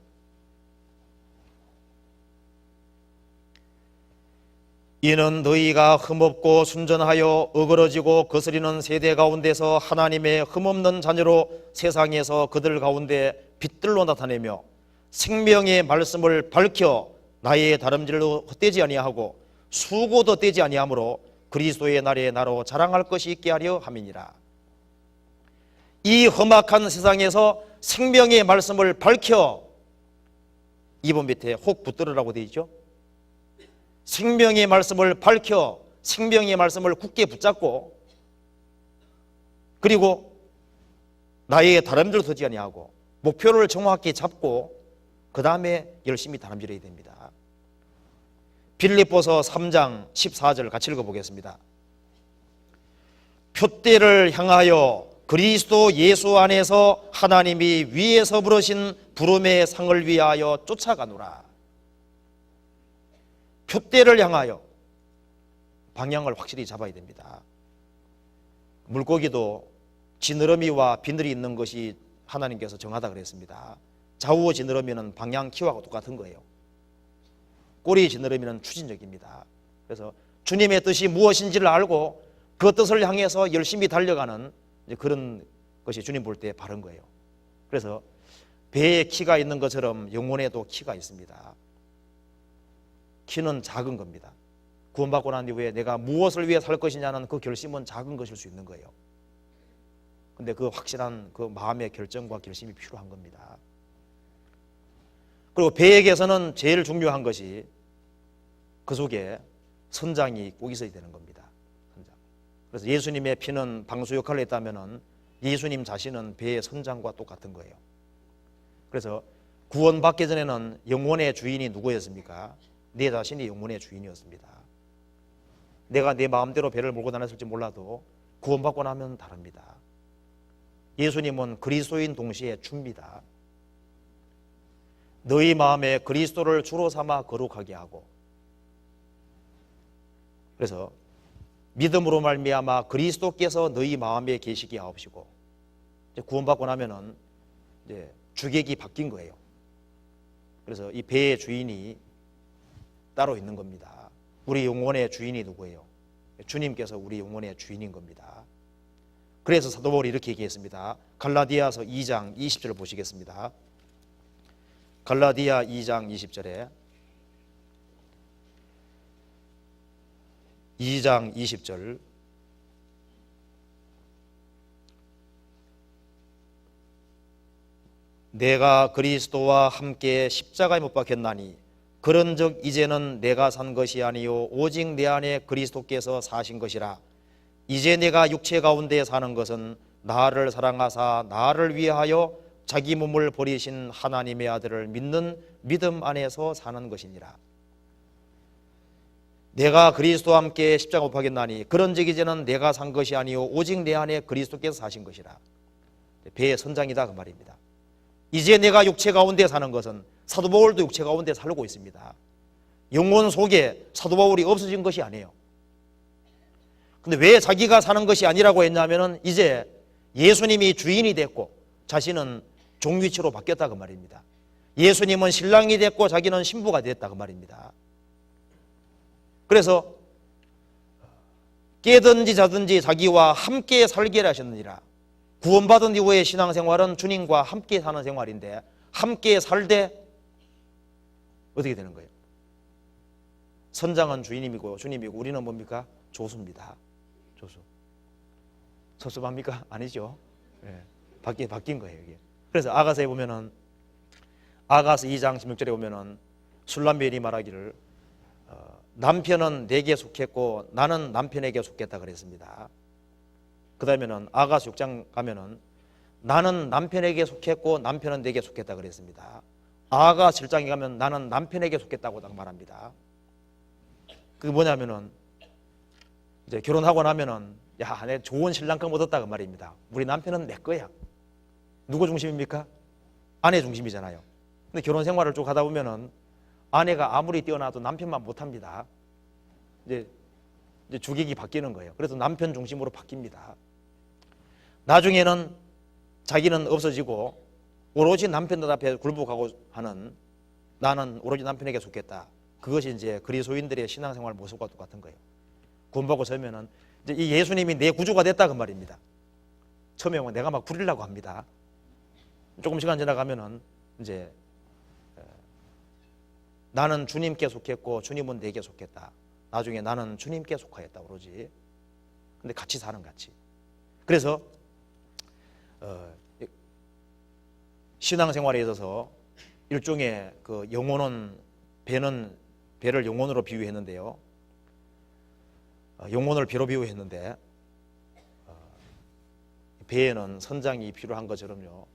이는 너희가 흠없고 순전하여 어그러지고 거스리는 세대 가운데서 하나님의 흠없는 자녀로 세상에서 그들 가운데 빛들로 나타내며 생명의 말씀을 밝혀 나의 다름질로 헛되지 아니하고 수고도 떼지 아니하므로 그리스도의 날에 나로 자랑할 것이 있게 하려 함이니라. 이 험악한 세상에서 생명의 말씀을 밝혀, 2번 밑에 혹 붙들으라고 되어 있죠. 생명의 말씀을 밝혀 생명의 말씀을 굳게 붙잡고, 그리고 나의 다름질로 서지 아니하고 목표를 정확히 잡고 그 다음에 열심히 다름질해야 됩니다. 빌립보서 3장 14절 같이 읽어보겠습니다. 표대를 향하여 그리스도 예수 안에서 하나님이 위에서 부르신 부름의 상을 위하여 쫓아가노라. 표대를 향하여 방향을 확실히 잡아야 됩니다. 물고기도 지느러미와 비늘이 있는 것이 하나님께서 정하다 그랬습니다. 좌우 지느러미는 방향 키와 똑같은 거예요. 꼬리 지느러미는 추진력입니다. 그래서 주님의 뜻이 무엇인지를 알고 그 뜻을 향해서 열심히 달려가는 그런 것이 주님 볼 때 바른 거예요. 그래서 배에 키가 있는 것처럼 영혼에도 키가 있습니다. 키는 작은 겁니다. 구원받고 난 이후에 내가 무엇을 위해 살 것이냐는 그 결심은 작은 것일 수 있는 거예요. 근데 그 확실한 그 마음의 결정과 결심이 필요한 겁니다. 그리고 배에게서는 제일 중요한 것이 그 속에 선장이 꼭 있어야 되는 겁니다. 선장. 그래서 예수님의 피는 방수 역할을 했다면 예수님 자신은 배의 선장과 똑같은 거예요. 그래서 구원받기 전에는 영혼의 주인이 누구였습니까? 내 자신이 영혼의 주인이었습니다. 내가 내 마음대로 배를 몰고 다녔을지 몰라도 구원받고 나면 다릅니다. 예수님은 그리스도인 동시에 주입니다. 너희 마음에 그리스도를 주로 삼아 거룩하게 하고, 그래서 믿음으로 말미암아 그리스도께서 너희 마음에 계시게 하옵시고, 이제 구원받고 나면은 이제 주객이 바뀐 거예요. 그래서 이 배의 주인이 따로 있는 겁니다. 우리 영혼의 주인이 누구예요? 주님께서 우리 영혼의 주인인 겁니다. 그래서 사도 바울이 이렇게 얘기했습니다. 갈라디아서 2장 20절을 보시겠습니다. 갈라디아 2장 20절에 2장 20절 내가 그리스도와 함께 십자가에 못 박혔나니 그런즉 이제는 내가 산 것이 아니요 오직 내 안에 그리스도께서 사신 것이라. 이제 내가 육체 가운데 사는 것은 나를 사랑하사 나를 위하여 자기 몸을 버리신 하나님의 아들을 믿는 믿음 안에서 사는 것이니라. 내가 그리스도와 함께 십자가 못 박혔나니 그런즉 이제는 내가 산 것이 아니요 오직 내 안에 그리스도께서 사신 것이라. 배의 선장이다 그 말입니다. 이제 내가 육체 가운데 사는 것은, 사도 바울도 육체 가운데 살고 있습니다. 영혼 속에 사도 바울이 없어진 것이 아니에요. 근데 왜 자기가 사는 것이 아니라고 했냐면은 이제 예수님이 주인이 됐고 자신은 종위치로 바뀌었다 그 말입니다. 예수님은 신랑이 됐고 자기는 신부가 됐다 그 말입니다. 그래서 깨든지 자든지 자기와 함께 살게 하셨느니라. 구원받은 이후의 신앙생활은 주님과 함께 사는 생활인데, 함께 살되 어떻게 되는 거예요? 선장은 주인님이고 주님이고 우리는 뭡니까? 조수입니다. 조수. 섭섭합니까? 아니죠. 네. 바뀐 거예요 이게. 그래서 아가서에 보면은, 아가서 2장 16절에 보면은 술람벨이 말하기를 남편은 내게 속했고 나는 남편에게 속했다 그랬습니다. 그 다음에는 아가서 6장 가면은 나는 남편에게 속했고 남편은 내게 속했다 그랬습니다. 아가 7장에 가면 나는 남편에게 속했다고 딱 말합니다. 그게 뭐냐면은 이제 결혼하고 나면은 야, 내 좋은 신랑감 얻었다 그 말입니다. 우리 남편은 내 거야. 누구 중심입니까? 아내 중심이잖아요. 근데 결혼 생활을 쭉 하다 보면은 아내가 아무리 뛰어나도 남편만 못합니다. 이제 주객이 바뀌는 거예요. 그래서 남편 중심으로 바뀝니다. 나중에는 자기는 없어지고 오로지 남편들 앞에 굴복하고 하는 나는 오로지 남편에게 속했다. 그것이 이제 그리스도인들의 신앙생활 모습과 똑같은 거예요. 구원받고 서면은 이제 이 예수님이 내 구주가 됐다 그 말입니다. 처음에 내가 막 부리려고 합니다. 조금 시간 지나가면은 이제 나는 주님께 속했고 주님은 내게 속했다. 나중에 나는 주님께 속하였다 오로지. 근데 같이 사는 같이. 그래서 신앙생활에 있어서 일종의 그 영혼은 배를 영혼으로 비유했는데요. 영혼을 배로 비유했는데 배에는 선장이 필요한 것처럼요.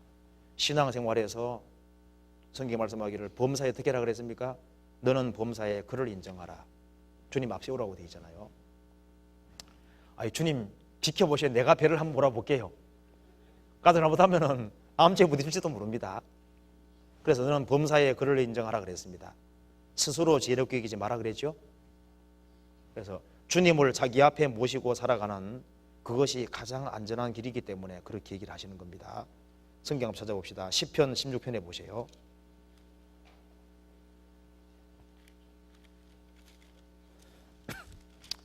신앙생활에서 성경 말씀하기를 범사에 어떻게 하라 그랬습니까? 너는 범사에 그를 인정하라. 주님 앞세우라고 되어 있잖아요. 아니 주님 지켜보시오. 내가 배를 한번 몰아볼게요. 가다 잘못하면은 암체에 부딪힐지도 모릅니다. 그래서 너는 범사에 그를 인정하라 그랬습니다. 스스로 지혜롭게 여기지 마라 그랬죠. 그래서 주님을 자기 앞에 모시고 살아가는 그것이 가장 안전한 길이기 때문에 그렇게 얘기를 하시는 겁니다. 성경 한번 찾아봅시다. 시편 16편에 보세요.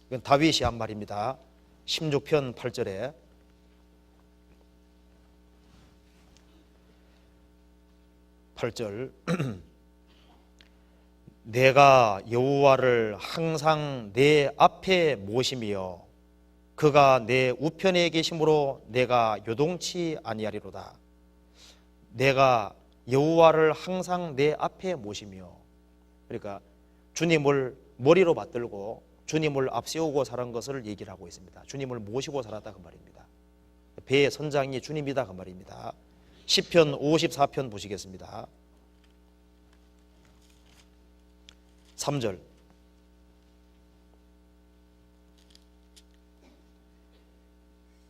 이건 다윗이 한 말입니다. 16편 8절에 내가 여호와를 항상 내 앞에 모시며 그가 내 우편에 계심으로 내가 요동치 아니하리로다. 내가 여호와를 항상 내 앞에 모시며, 그러니까 주님을 머리로 받들고 주님을 앞세우고 살은 것을 얘기를 하고 있습니다. 주님을 모시고 살았다 그 말입니다. 배의 선장이 주님이다 그 말입니다. 시편 54편 보시겠습니다. 3절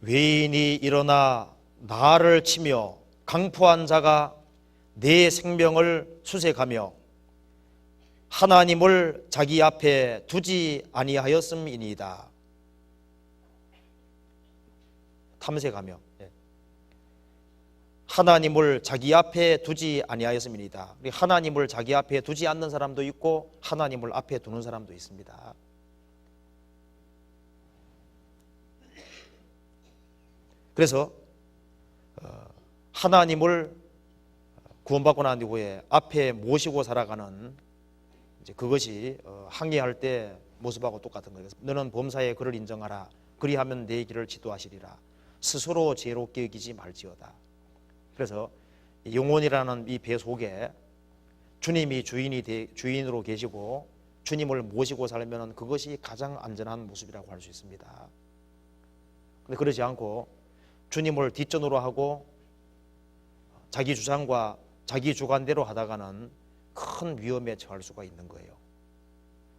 외인이 일어나 나를 치며 강포한 자가 내 생명을 수색하며 하나님을 자기 앞에 두지 아니하였음이니이다. 탐색하며 하나님을 자기 앞에 두지 아니하였음이니이다. 하나님을 자기 앞에 두지 않는 사람도 있고 하나님을 앞에 두는 사람도 있습니다. 그래서 하나님을 구원받고 난 이후에 앞에 모시고 살아가는 이제 그것이 항해할 때 모습하고 똑같은 거예요. 너는 범사에 그를 인정하라. 그리하면 내 길을 지도하시리라. 스스로 지혜롭게 여기지 말지어다. 그래서 영혼이라는 이 배 속에 주님이 주인으로 계시고 주님을 모시고 살면 그것이 가장 안전한 모습이라고 할 수 있습니다. 그런데 그러지 않고 주님을 뒷전으로 하고 자기 주장과 자기 주관대로 하다가는 큰 위험에 처할 수가 있는 거예요.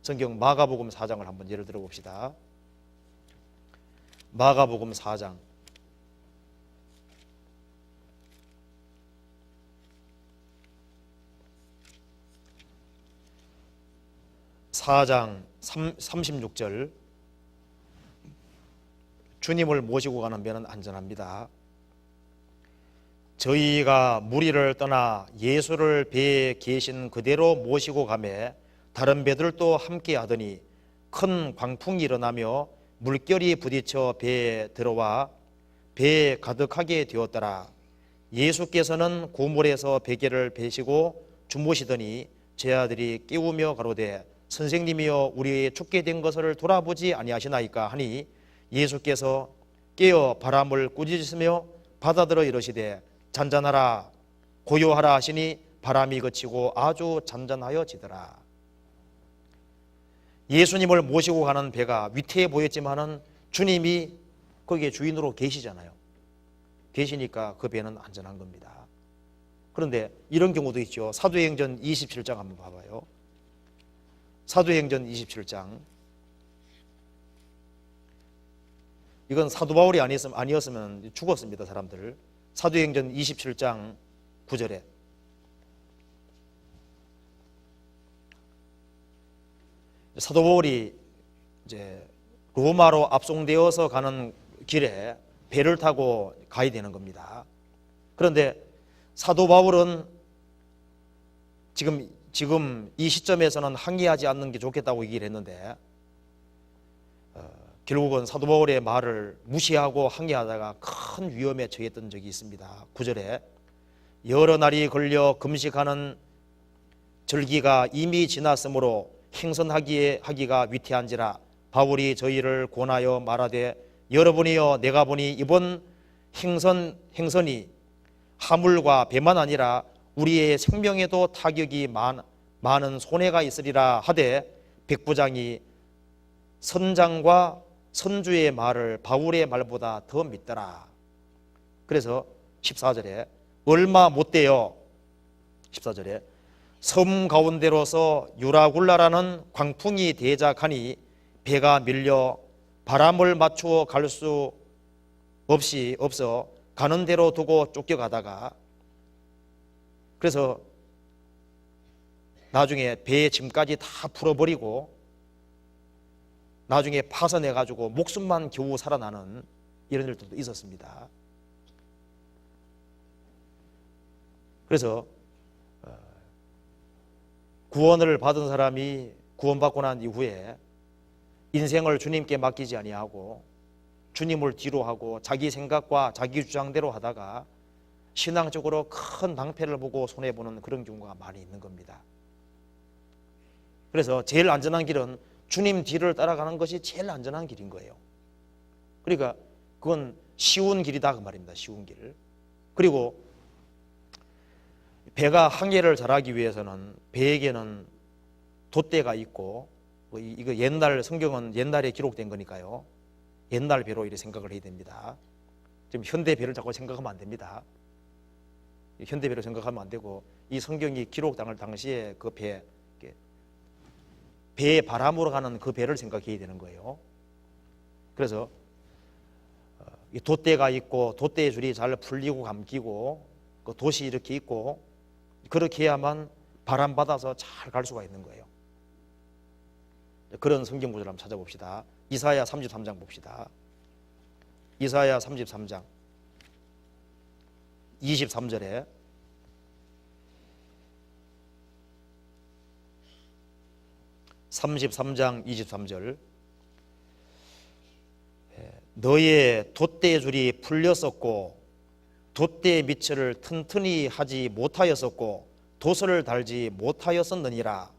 성경 마가복음 4장을 한번 예를 들어 봅시다. 마가복음 4장 36절 주님을 모시고 가는 배는 안전합니다. 저희가 무리를 떠나 예수를 배에 계신 그대로 모시고 가매 다른 배들도 함께 하더니 큰 광풍이 일어나며 물결이 부딪혀 배에 들어와 배에 가득하게 되었더라. 예수께서는 고물에서 베개를 베시고 주무시더니 제 아들이 깨우며 가로되 선생님이여 우리의 죽게 된 것을 돌아보지 아니하시나이까 하니 예수께서 깨어 바람을 꾸짖으시며 받아들어 이르시되 잔잔하라 고요하라 하시니 바람이 그치고 아주 잔잔하여지더라. 예수님을 모시고 가는 배가 위태해 보였지만은 주님이 거기에 주인으로 계시잖아요. 계시니까 그 배는 안전한 겁니다. 그런데 이런 경우도 있죠. 사도행전 27장 한번 봐봐요. 사도행전 27장. 이건 사도 바울이 아니었으면 죽었습니다, 사람들. 사도행전 27장 9절에 사도 바울이 이제 로마로 압송되어서 가는 길에 배를 타고 가야 되는 겁니다. 그런데 사도 바울은 지금 이 시점에서는 항의하지 않는 게 좋겠다고 얘기를 했는데 결국은 사도 바울의 말을 무시하고 항의하다가 큰 위험에 처했던 적이 있습니다. 9절에 여러 날이 걸려 금식하는 절기가 이미 지났으므로 행선하기가 위태한지라 바울이 저희를 권하여 말하되 여러분이여 내가 보니 이번 행선이 하물과 배만 아니라 우리의 생명에도 타격이 많은 손해가 있으리라 하되 백부장이 선장과 선주의 말을 바울의 말보다 더 믿더라. 그래서 14절에 얼마 못되어 14절에 섬 가운데로서 유라굴라라는 광풍이 대작하니 배가 밀려 바람을 맞추어 갈 수 없어 가는 대로 두고 쫓겨가다가 그래서 나중에 배의 짐까지 다 풀어버리고 나중에 파선해가지고 목숨만 겨우 살아나는 이런 일들도 있었습니다. 그래서 구원을 받은 사람이 구원받고 난 이후에 인생을 주님께 맡기지 아니하고 주님을 뒤로 하고 자기 생각과 자기 주장대로 하다가 신앙적으로 큰 낭패를 보고 손해보는 그런 경우가 많이 있는 겁니다. 그래서 제일 안전한 길은 주님 뒤를 따라가는 것이 제일 안전한 길인 거예요. 그러니까 그건 쉬운 길이다 그 말입니다. 쉬운 길. 그리고 배가 항해를 잘하기 위해서는 배에게는 돛대가 있고 이거 옛날 성경은 옛날에 기록된 거니까요. 옛날 배로 이렇게 생각을 해야 됩니다. 지금 현대 배를 자꾸 생각하면 안 됩니다. 현대 배로 생각하면 안 되고 이 성경이 기록당할 당시에 그 배의 바람으로 가는 그 배를 생각해야 되는 거예요. 그래서 이 돛대가 있고 돛대의 줄이 잘 풀리고 감기고 그 돛이 이렇게 있고 그렇게 해야만 바람 받아서 잘 갈 수가 있는 거예요. 그런 성경 구절을 한번 찾아봅시다. 이사야 33장 봅시다. 이사야 33장 23절에 (33장 23절) 너의 돛대 줄이 풀렸었고 돛대의 밑을 튼튼히 하지 못하였었고 돛을 달지 못하였었느니라.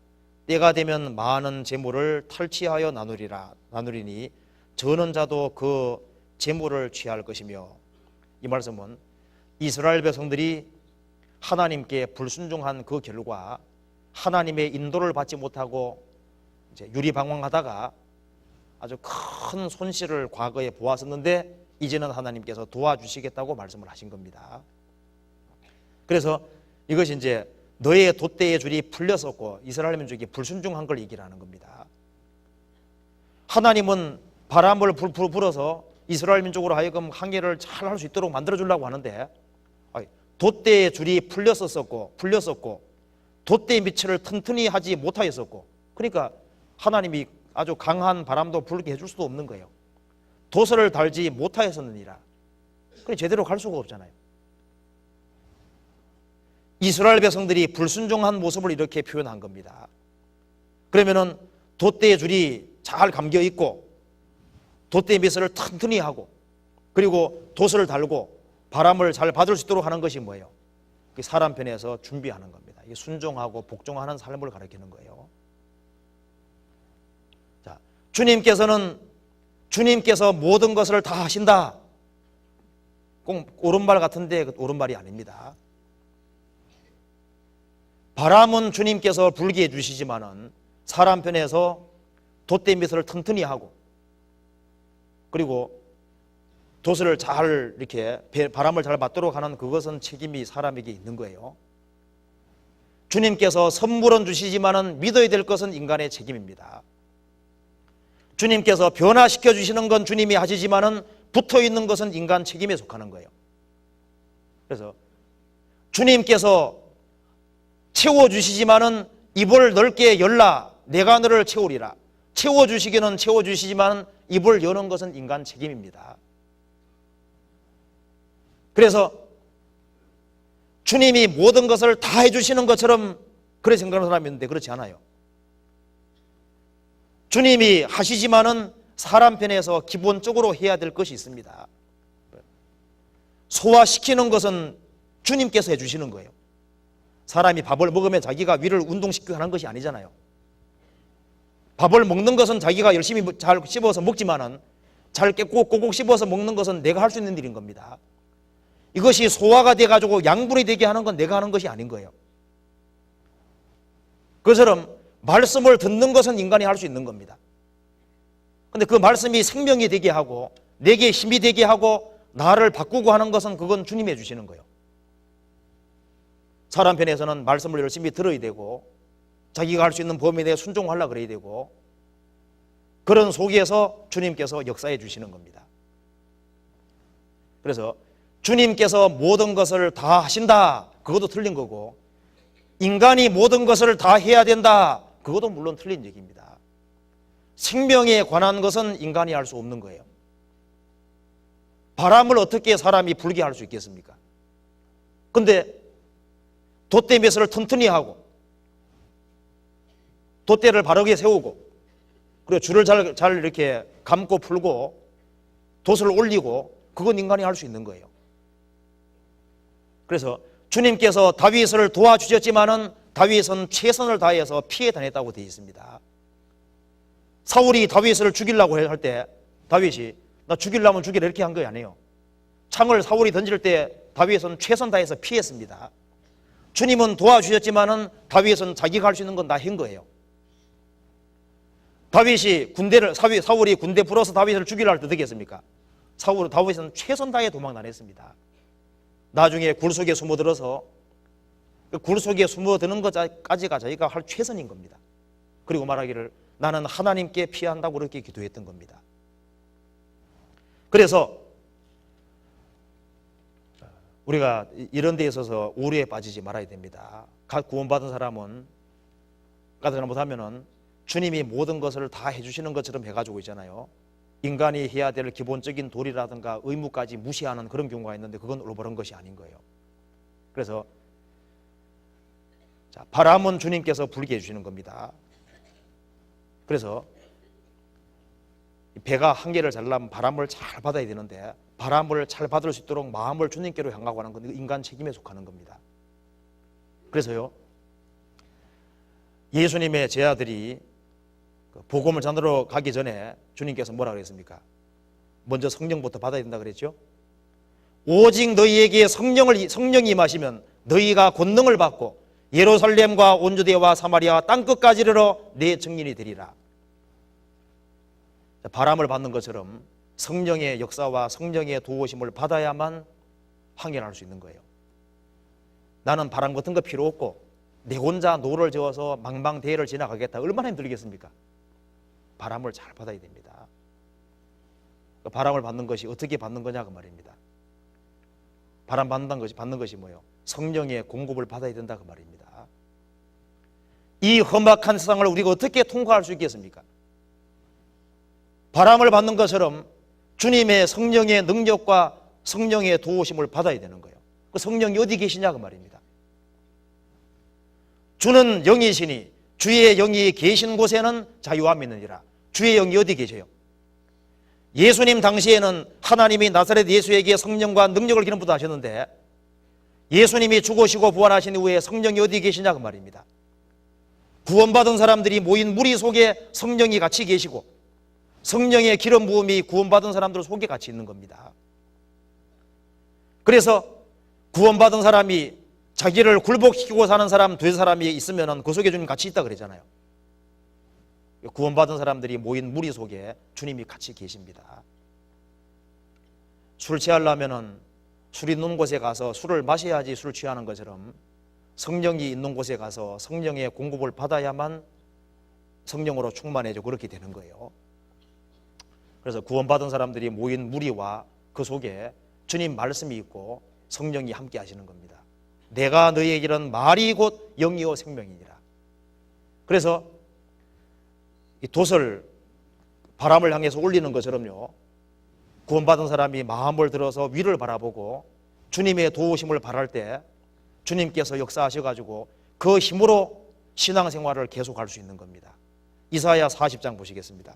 때가 되면 많은 재물을 탈취하여 나누리니 저는 자도 그 재물을 취할 것이며. 이 말씀은 이스라엘 백성들이 하나님께 불순종한 그 결과 하나님의 인도를 받지 못하고 이제 유리방황하다가 아주 큰 손실을 과거에 보았었는데 이제는 하나님께서 도와주시겠다고 말씀을 하신 겁니다. 그래서 이것이 이제 너의 돛대의 줄이 풀렸었고 이스라엘 민족이 불순종한 걸 얘기를 하는 겁니다. 하나님은 바람을 불어서 이스라엘 민족으로 하여금 항해를 잘 할 수 있도록 만들어주려고 하는데 돛대의 줄이 풀렸었고 돛대의 밑을 튼튼히 하지 못하였었고 그러니까 하나님이 아주 강한 바람도 불게 해줄 수도 없는 거예요. 돛을 달지 못하였었느니라. 그래 제대로 갈 수가 없잖아요. 이스라엘 백성들이 불순종한 모습을 이렇게 표현한 겁니다. 그러면은 돛대의 줄이 잘 감겨 있고 돛대의 밑을 튼튼히 하고 그리고 돛을 달고 바람을 잘 받을 수 있도록 하는 것이 뭐예요? 사람 편에서 준비하는 겁니다. 이게 순종하고 복종하는 삶을 가리키는 거예요. 자, 주님께서 모든 것을 다 하신다. 꼭 옳은 말 같은데 옳은 말이 아닙니다. 바람은 주님께서 불게 해주시지만은 사람 편에서 돛대미를 튼튼히 하고, 그리고 돛을 잘 이렇게 바람을 잘 맞도록 하는 그것은 책임이 사람에게 있는 거예요. 주님께서 선물은 주시지만은 믿어야 될 것은 인간의 책임입니다. 주님께서 변화시켜 주시는 건 주님이 하시지만은 붙어 있는 것은 인간 책임에 속하는 거예요. 그래서 주님께서 채워주시지만은 입을 넓게 열라 내가 너를 채우리라. 채워주시기는 채워주시지만 입을 여는 것은 인간 책임입니다. 그래서 주님이 모든 것을 다 해주시는 것처럼 그렇게 생각하는 사람이 있는데 그렇지 않아요. 주님이 하시지만은 사람 편에서 기본적으로 해야 될 것이 있습니다. 소화시키는 것은 주님께서 해주시는 거예요. 사람이 밥을 먹으면 자기가 위를 운동시키고 하는 것이 아니잖아요. 밥을 먹는 것은 자기가 열심히 잘 씹어서 먹지만은 잘 꼭꼭 씹어서 먹는 것은 내가 할 수 있는 일인 겁니다. 이것이 소화가 돼가지고 양분이 되게 하는 건 내가 하는 것이 아닌 거예요. 그처럼 말씀을 듣는 것은 인간이 할 수 있는 겁니다. 근데 그 말씀이 생명이 되게 하고 내게 힘이 되게 하고 나를 바꾸고 하는 것은 그건 주님이 해주시는 거예요. 사람 편에서는 말씀을 열심히 들어야 되고 자기가 할 수 있는 범위에 대해 순종하려고 그래야 되고 그런 속에서 주님께서 역사해 주시는 겁니다. 그래서 주님께서 모든 것을 다 하신다 그것도 틀린 거고 인간이 모든 것을 다 해야 된다 그것도 물론 틀린 얘기입니다. 생명에 관한 것은 인간이 할 수 없는 거예요. 바람을 어떻게 사람이 불게 할 수 있겠습니까? 근데 돛대미를 튼튼히 하고 돛대를 바르게 세우고 그리고 줄을 잘 이렇게 감고 풀고 돛을 올리고 그건 인간이 할 수 있는 거예요. 그래서 주님께서 다윗을 도와주셨지만은 다윗은 최선을 다해서 피해 다녔다고 되어 있습니다. 사울이 다윗을 죽이려고 할 때 다윗이 나 죽이려면 죽이라 이렇게 한 거 아니에요. 창을 사울이 던질 때 다윗은 최선 다해서 피했습니다. 주님은 도와주셨지만은 다윗은 자기가 할 수 있는 건 다 한 거예요. 사울이 군대 불어서 다윗을 죽이려 할 때 어떻게 했습니까? 다윗은 최선 다해 도망 다녔습니다. 나중에 굴 속에 숨어들어서 그 굴 속에 숨어드는 것까지가 자기가 할 최선인 겁니다. 그리고 말하기를 나는 하나님께 피한다고 그렇게 기도했던 겁니다. 그래서 우리가 이런 데 있어서 오류에 빠지지 말아야 됩니다. 각 구원받은 사람은 까닭 잘못하면은 주님이 모든 것을 다 해주시는 것처럼 해가지고 있잖아요. 인간이 해야 될 기본적인 도리라든가 의무까지 무시하는 그런 경우가 있는데 그건 올바른 것이 아닌 거예요. 그래서 바람은 주님께서 불게 해주시는 겁니다. 그래서 배가 한계를 잘라면 바람을 잘 받아야 되는데 바람을 잘 받을 수 있도록 마음을 주님께로 향하고 하는 건 인간 책임에 속하는 겁니다. 그래서요 예수님의 제자들이 복음을 전하러 가기 전에 주님께서 뭐라 그랬습니까? 먼저 성령부터 받아야 된다 그랬죠. 오직 너희에게 성령이 임하시면 너희가 권능을 받고 예루살렘과 온 유대와 사마리아 땅끝까지 이르러 내 증인이 되리라. 바람을 받는 것처럼 성령의 역사와 성령의 도우심을 받아야만 항해할 수 있는 거예요. 나는 바람 같은 거 필요 없고 내 혼자 노를 저어서 망망대해를 지나가겠다. 얼마나 힘들겠습니까? 바람을 잘 받아야 됩니다. 바람을 받는 것이 어떻게 받는 거냐 그 말입니다. 바람 받는 것이 뭐예요? 성령의 공급을 받아야 된다 그 말입니다. 이 험악한 세상을 우리가 어떻게 통과할 수 있겠습니까? 바람을 받는 것처럼 주님의 성령의 능력과 성령의 도우심을 받아야 되는 거예요. 그 성령이 어디 계시냐 그 말입니다. 주는 영이시니 주의 영이 계신 곳에는 자유함이 있느니라. 주의 영이 어디 계세요? 예수님 당시에는 하나님이 나사렛 예수에게 성령과 능력을 기름부터 하셨는데 예수님이 죽으시고 부활하신 이후에 성령이 어디 계시냐 그 말입니다. 구원받은 사람들이 모인 무리 속에 성령이 같이 계시고 성령의 기름 부음이 구원받은 사람들 속에 같이 있는 겁니다. 그래서 구원받은 사람이 자기를 굴복시키고 사는 사람 두 사람이 있으면 그 속에 주님 같이 있다 그러잖아요. 구원받은 사람들이 모인 무리 속에 주님이 같이 계십니다. 술 취하려면은 술 있는 곳에 가서 술을 마셔야지 술 취하는 것처럼 성령이 있는 곳에 가서 성령의 공급을 받아야만 성령으로 충만해져 그렇게 되는 거예요. 그래서 구원받은 사람들이 모인 무리와 그 속에 주님 말씀이 있고 성령이 함께 하시는 겁니다. 내가 너희에게 이른 말이 곧 영이요 생명이니라. 그래서 이 돛을 바람을 향해서 올리는 것처럼요, 구원받은 사람이 마음을 들어서 위를 바라보고 주님의 도우심을 바랄 때 주님께서 역사하셔가지고 그 힘으로 신앙생활을 계속할 수 있는 겁니다. 이사야 40장 보시겠습니다.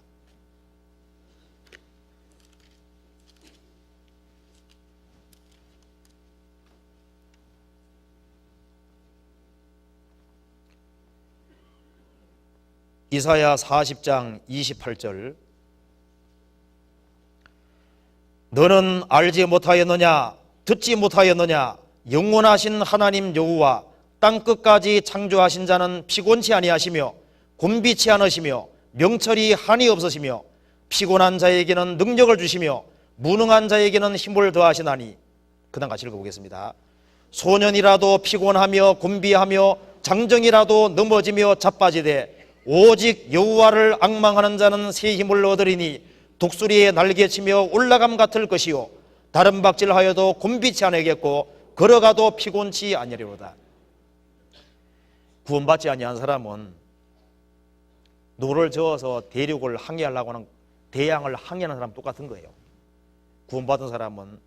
이사야 40장 28절. 너는 알지 못하였느냐 듣지 못하였느냐 영원하신 하나님 여호와 땅끝까지 창조하신 자는 피곤치 아니하시며 곤비치 않으시며 명철이 한이 없으시며 피곤한 자에게는 능력을 주시며 무능한 자에게는 힘을 더하시나니. 그 다음 같이 읽어보겠습니다. 소년이라도 피곤하며 곤비하며 장정이라도 넘어지며 자빠지되 오직 여호와를 앙망하는 자는 새 힘을 얻으리니 독수리에 날개치며 올라감 같을 것이요 다른 박질하여도 곤비치 않으겠고 걸어가도 피곤치 아니하리로다. 구원받지 아니한 사람은 노를 저어서 대륙을 항해하려고 하는 대양을 항해하는 사람 똑같은 거예요. 구원받은 사람은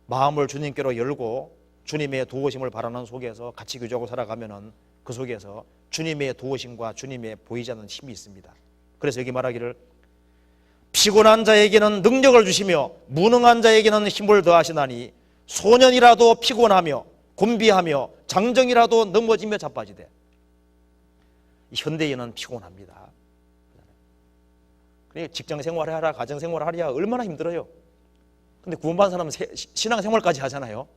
마음을 주님께로 열고 주님의 도우심을 바라는 속에서 같이 교제하고 살아가면은 그 속에서 주님의 도우심과 주님의 보이지 않는 힘이 있습니다. 그래서 여기 말하기를 피곤한 자에게는 능력을 주시며 무능한 자에게는 힘을 더하시나니 소년이라도 피곤하며 곤비하며 장정이라도 넘어지며 자빠지되. 현대인은 피곤합니다. 그러니까 직장생활을 하라 가정생활을 하랴 얼마나 힘들어요. 근데 구원받은 사람은 신앙생활까지 하잖아요.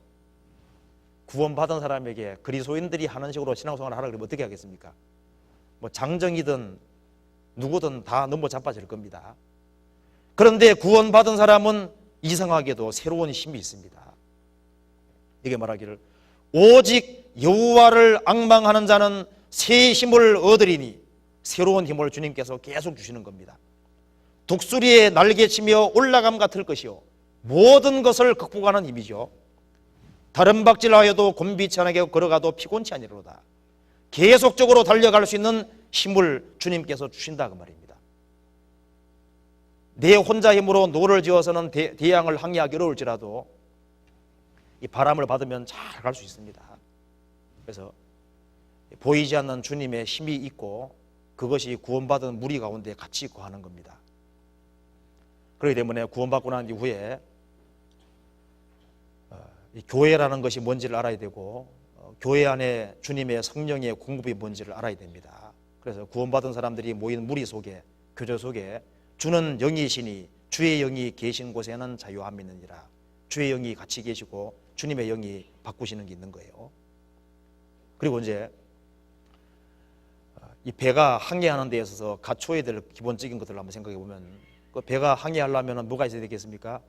구원받은 사람에게 그리스도인들이 하는 식으로 신앙생활을 하라 그러면 어떻게 하겠습니까? 뭐 장정이든 누구든 다 넘어 자빠질 겁니다. 그런데 구원받은 사람은 이상하게도 새로운 힘이 있습니다. 이게 말하기를 오직 여호와를 앙망하는 자는 새 힘을 얻으리니. 새로운 힘을 주님께서 계속 주시는 겁니다. 독수리에 날개치며 올라감 같을 것이요 모든 것을 극복하는 힘이죠. 다른 박질하여도 곤비치 않게 걸어가도 피곤치 아니로다. 계속적으로 달려갈 수 있는 힘을 주님께서 주신다 그 말입니다. 내 혼자 힘으로 노를 지어서는 대양을 항해하기 어려울지라도 이 바람을 받으면 잘 갈 수 있습니다. 그래서 보이지 않는 주님의 힘이 있고 그것이 구원받은 무리 가운데 같이 거하는 겁니다. 그렇기 때문에 구원받고 난 이후에 교회라는 것이 뭔지를 알아야 되고 교회 안에 주님의 성령의 공급이 뭔지를 알아야 됩니다. 그래서 구원받은 사람들이 모인 무리 속에 교제 속에 주는 영이시니 주의 영이 계신 곳에는 자유함이 있느니라. 주의 영이 같이 계시고 주님의 영이 바꾸시는 게 있는 거예요. 그리고 이제 이 배가 항해하는 데 있어서 갖춰야 될 기본적인 것들을 한번 생각해 보면 그 배가 항해하려면 뭐가 있어야 되겠습니까?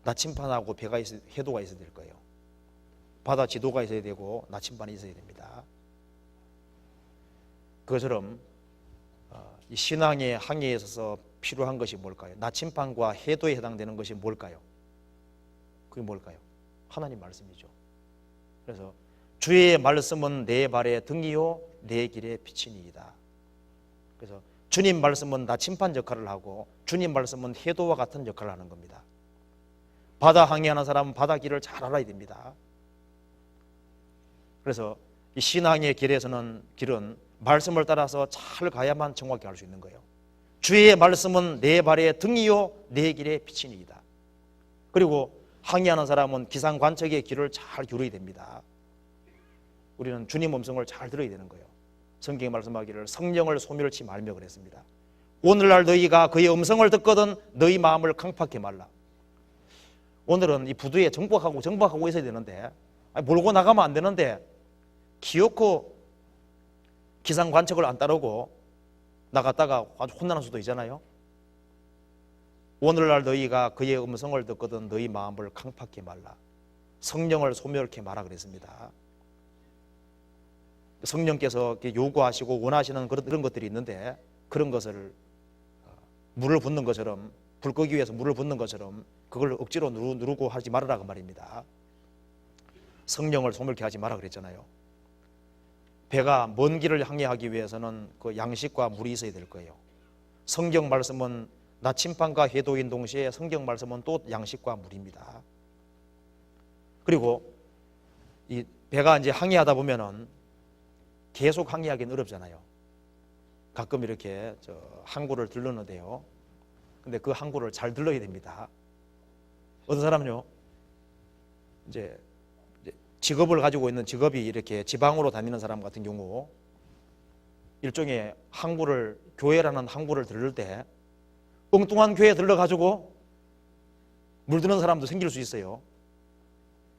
나침반하고 배가 해도가 있어야 될 거예요. 바다 지도가 있어야 되고 나침반이 있어야 됩니다. 그것처럼 이 신앙의 항해에 있어서 필요한 것이 뭘까요? 나침반과 해도에 해당되는 것이 뭘까요? 그게 뭘까요? 하나님 말씀이죠. 그래서 주의 말씀은 내 발의 등이요 내 길의 빛이니이다. 그래서 주님 말씀은 나침반 역할을 하고 주님 말씀은 해도와 같은 역할을 하는 겁니다. 바다 항해하는 사람은 바다 길을 잘 알아야 됩니다. 그래서 이 신앙의 길은 말씀을 따라서 잘 가야만 정확히 할 수 있는 거예요. 주의 말씀은 내 발의 등이요 내 길의 빛이니이다. 그리고 항해하는 사람은 기상관측의 길을 잘 기울여야 됩니다. 우리는 주님 음성을 잘 들어야 되는 거예요. 성경에 말씀하기를 성령을 소멸치 말며 그랬습니다. 오늘날 너희가 그의 음성을 듣거든 너희 마음을 강팍해 말라. 오늘은 이 부두에 정박하고 있어야 되는데 몰고 나가면 안 되는데 기어코 기상관측을 안 따르고 나갔다가 아주 혼나는 수도 있잖아요. 오늘날 너희가 그의 음성을 듣거든 너희 마음을 강팍히 말라. 성령을 소멸케 마라 그랬습니다. 성령께서 요구하시고 원하시는 그런 것들이 있는데 그런 것을 물을 붓는 것처럼, 불 끄기 위해서 물을 붓는 것처럼 그걸 억지로 누르고 하지 말으라 그 말입니다. 성령을 소멸케 하지 마라 그랬잖아요. 배가 먼 길을 항해하기 위해서는 그 양식과 물이 있어야 될 거예요. 성경 말씀은 나침반과 해도인 동시에 성경 말씀은 또 양식과 물입니다. 그리고 이 배가 이제 항해하다 보면은 계속 항해하기는 어렵잖아요. 가끔 이렇게 항구를 들르는데요. 근데 그 항구를 잘 들러야 됩니다. 어떤 사람은요, 이제 직업을 가지고 있는 직업이 이렇게 지방으로 다니는 사람 같은 경우 일종의 항구를, 교회라는 항구를 들를 때 엉뚱한 교회에 들러가지고 물드는 사람도 생길 수 있어요.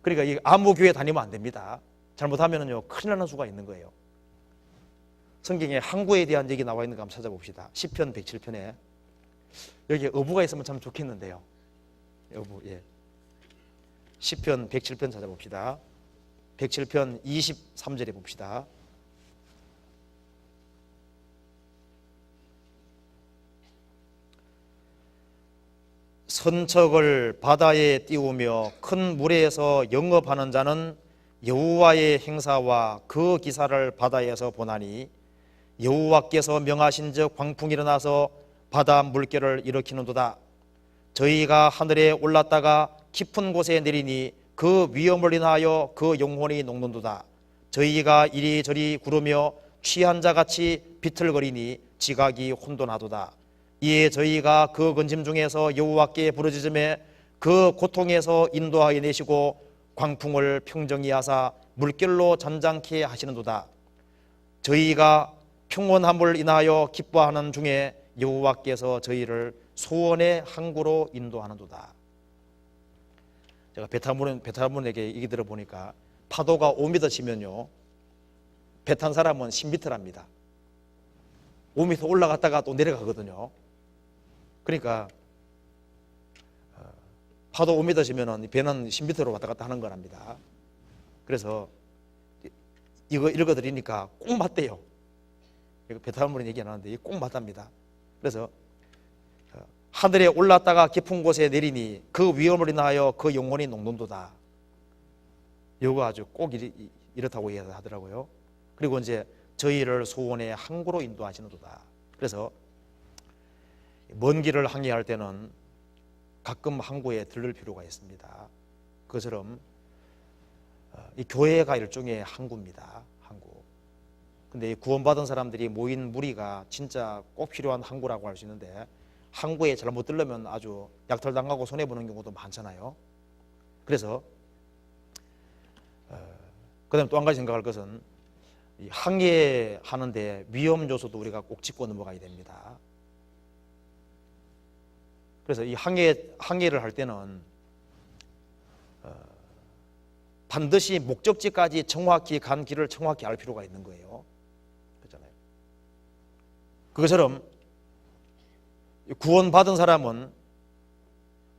그러니까 이 아무 교회 다니면 안 됩니다. 잘못하면은요 큰일 나는 수가 있는 거예요. 성경에 항구에 대한 얘기 나와 있는 거 한번 찾아봅시다. 시편 107편에 여기 어부가 있으면 참 좋겠는데요. 어부, 예. 시편 107편 찾아봅시다. 107편 23절에 봅시다. 선척을 바다에 띄우며 큰 물에서 영업하는 자는 여호와의 행사와 그 기사를 바다에서 보나니 여호와께서 명하신즉 광풍이 일어나서 바다 물결을 일으키는도다. 저희가 하늘에 올랐다가 깊은 곳에 내리니 그 위험을 인하여 그 영혼이 녹는도다. 저희가 이리저리 구르며 취한 자같이 비틀거리니 지각이 혼돈하도다. 이에 저희가 그 근심 중에서 여호와께 부르짖음에 그 고통에서 인도하여 내시고 광풍을 평정히 하사 물결로 잔잔케 하시는도다. 저희가 평온함을 인하여 기뻐하는 중에 여호와께서 저희를 소원의 항구로 인도하는도다. 제가 배타문에게 얘기 들어보니까 파도가 5m 치면요 배 탄 사람은 10m랍니다. 5m 올라갔다가 또 내려가거든요. 그러니까 파도 5m 치면은 배는 10m로 왔다 갔다 하는 거랍니다. 그래서 이거 읽어드리니까 꼭 맞대요. 이거 배타문은 얘기 안 하는데 꼭 맞답니다. 그래서 하늘에 올랐다가 깊은 곳에 내리니 그 위험을 인하여 그 영혼이 녹는도다. 이거 아주 꼭 이렇다고 얘기하더라고요. 그리고 이제 저희를 소원의 항구로 인도하시는도다. 그래서 먼 길을 항해할 때는 가끔 항구에 들를 필요가 있습니다. 그것처럼 이 교회가 일종의 항구입니다. 항구. 근데 이 구원받은 사람들이 모인 무리가 진짜 꼭 필요한 항구라고 할 수 있는데 항구에 잘못 들르면 아주 약탈당하고 손해보는 경우도 많잖아요. 그래서 그 다음에 또 한 가지 생각할 것은 이 항해하는데 위험 요소도 우리가 꼭 짚고 넘어가야 됩니다. 그래서 이 항해를 할 때는 반드시 목적지까지 정확히 간 길을 정확히 알 필요가 있는 거예요. 그렇잖아요. 그것처럼 구원받은 사람은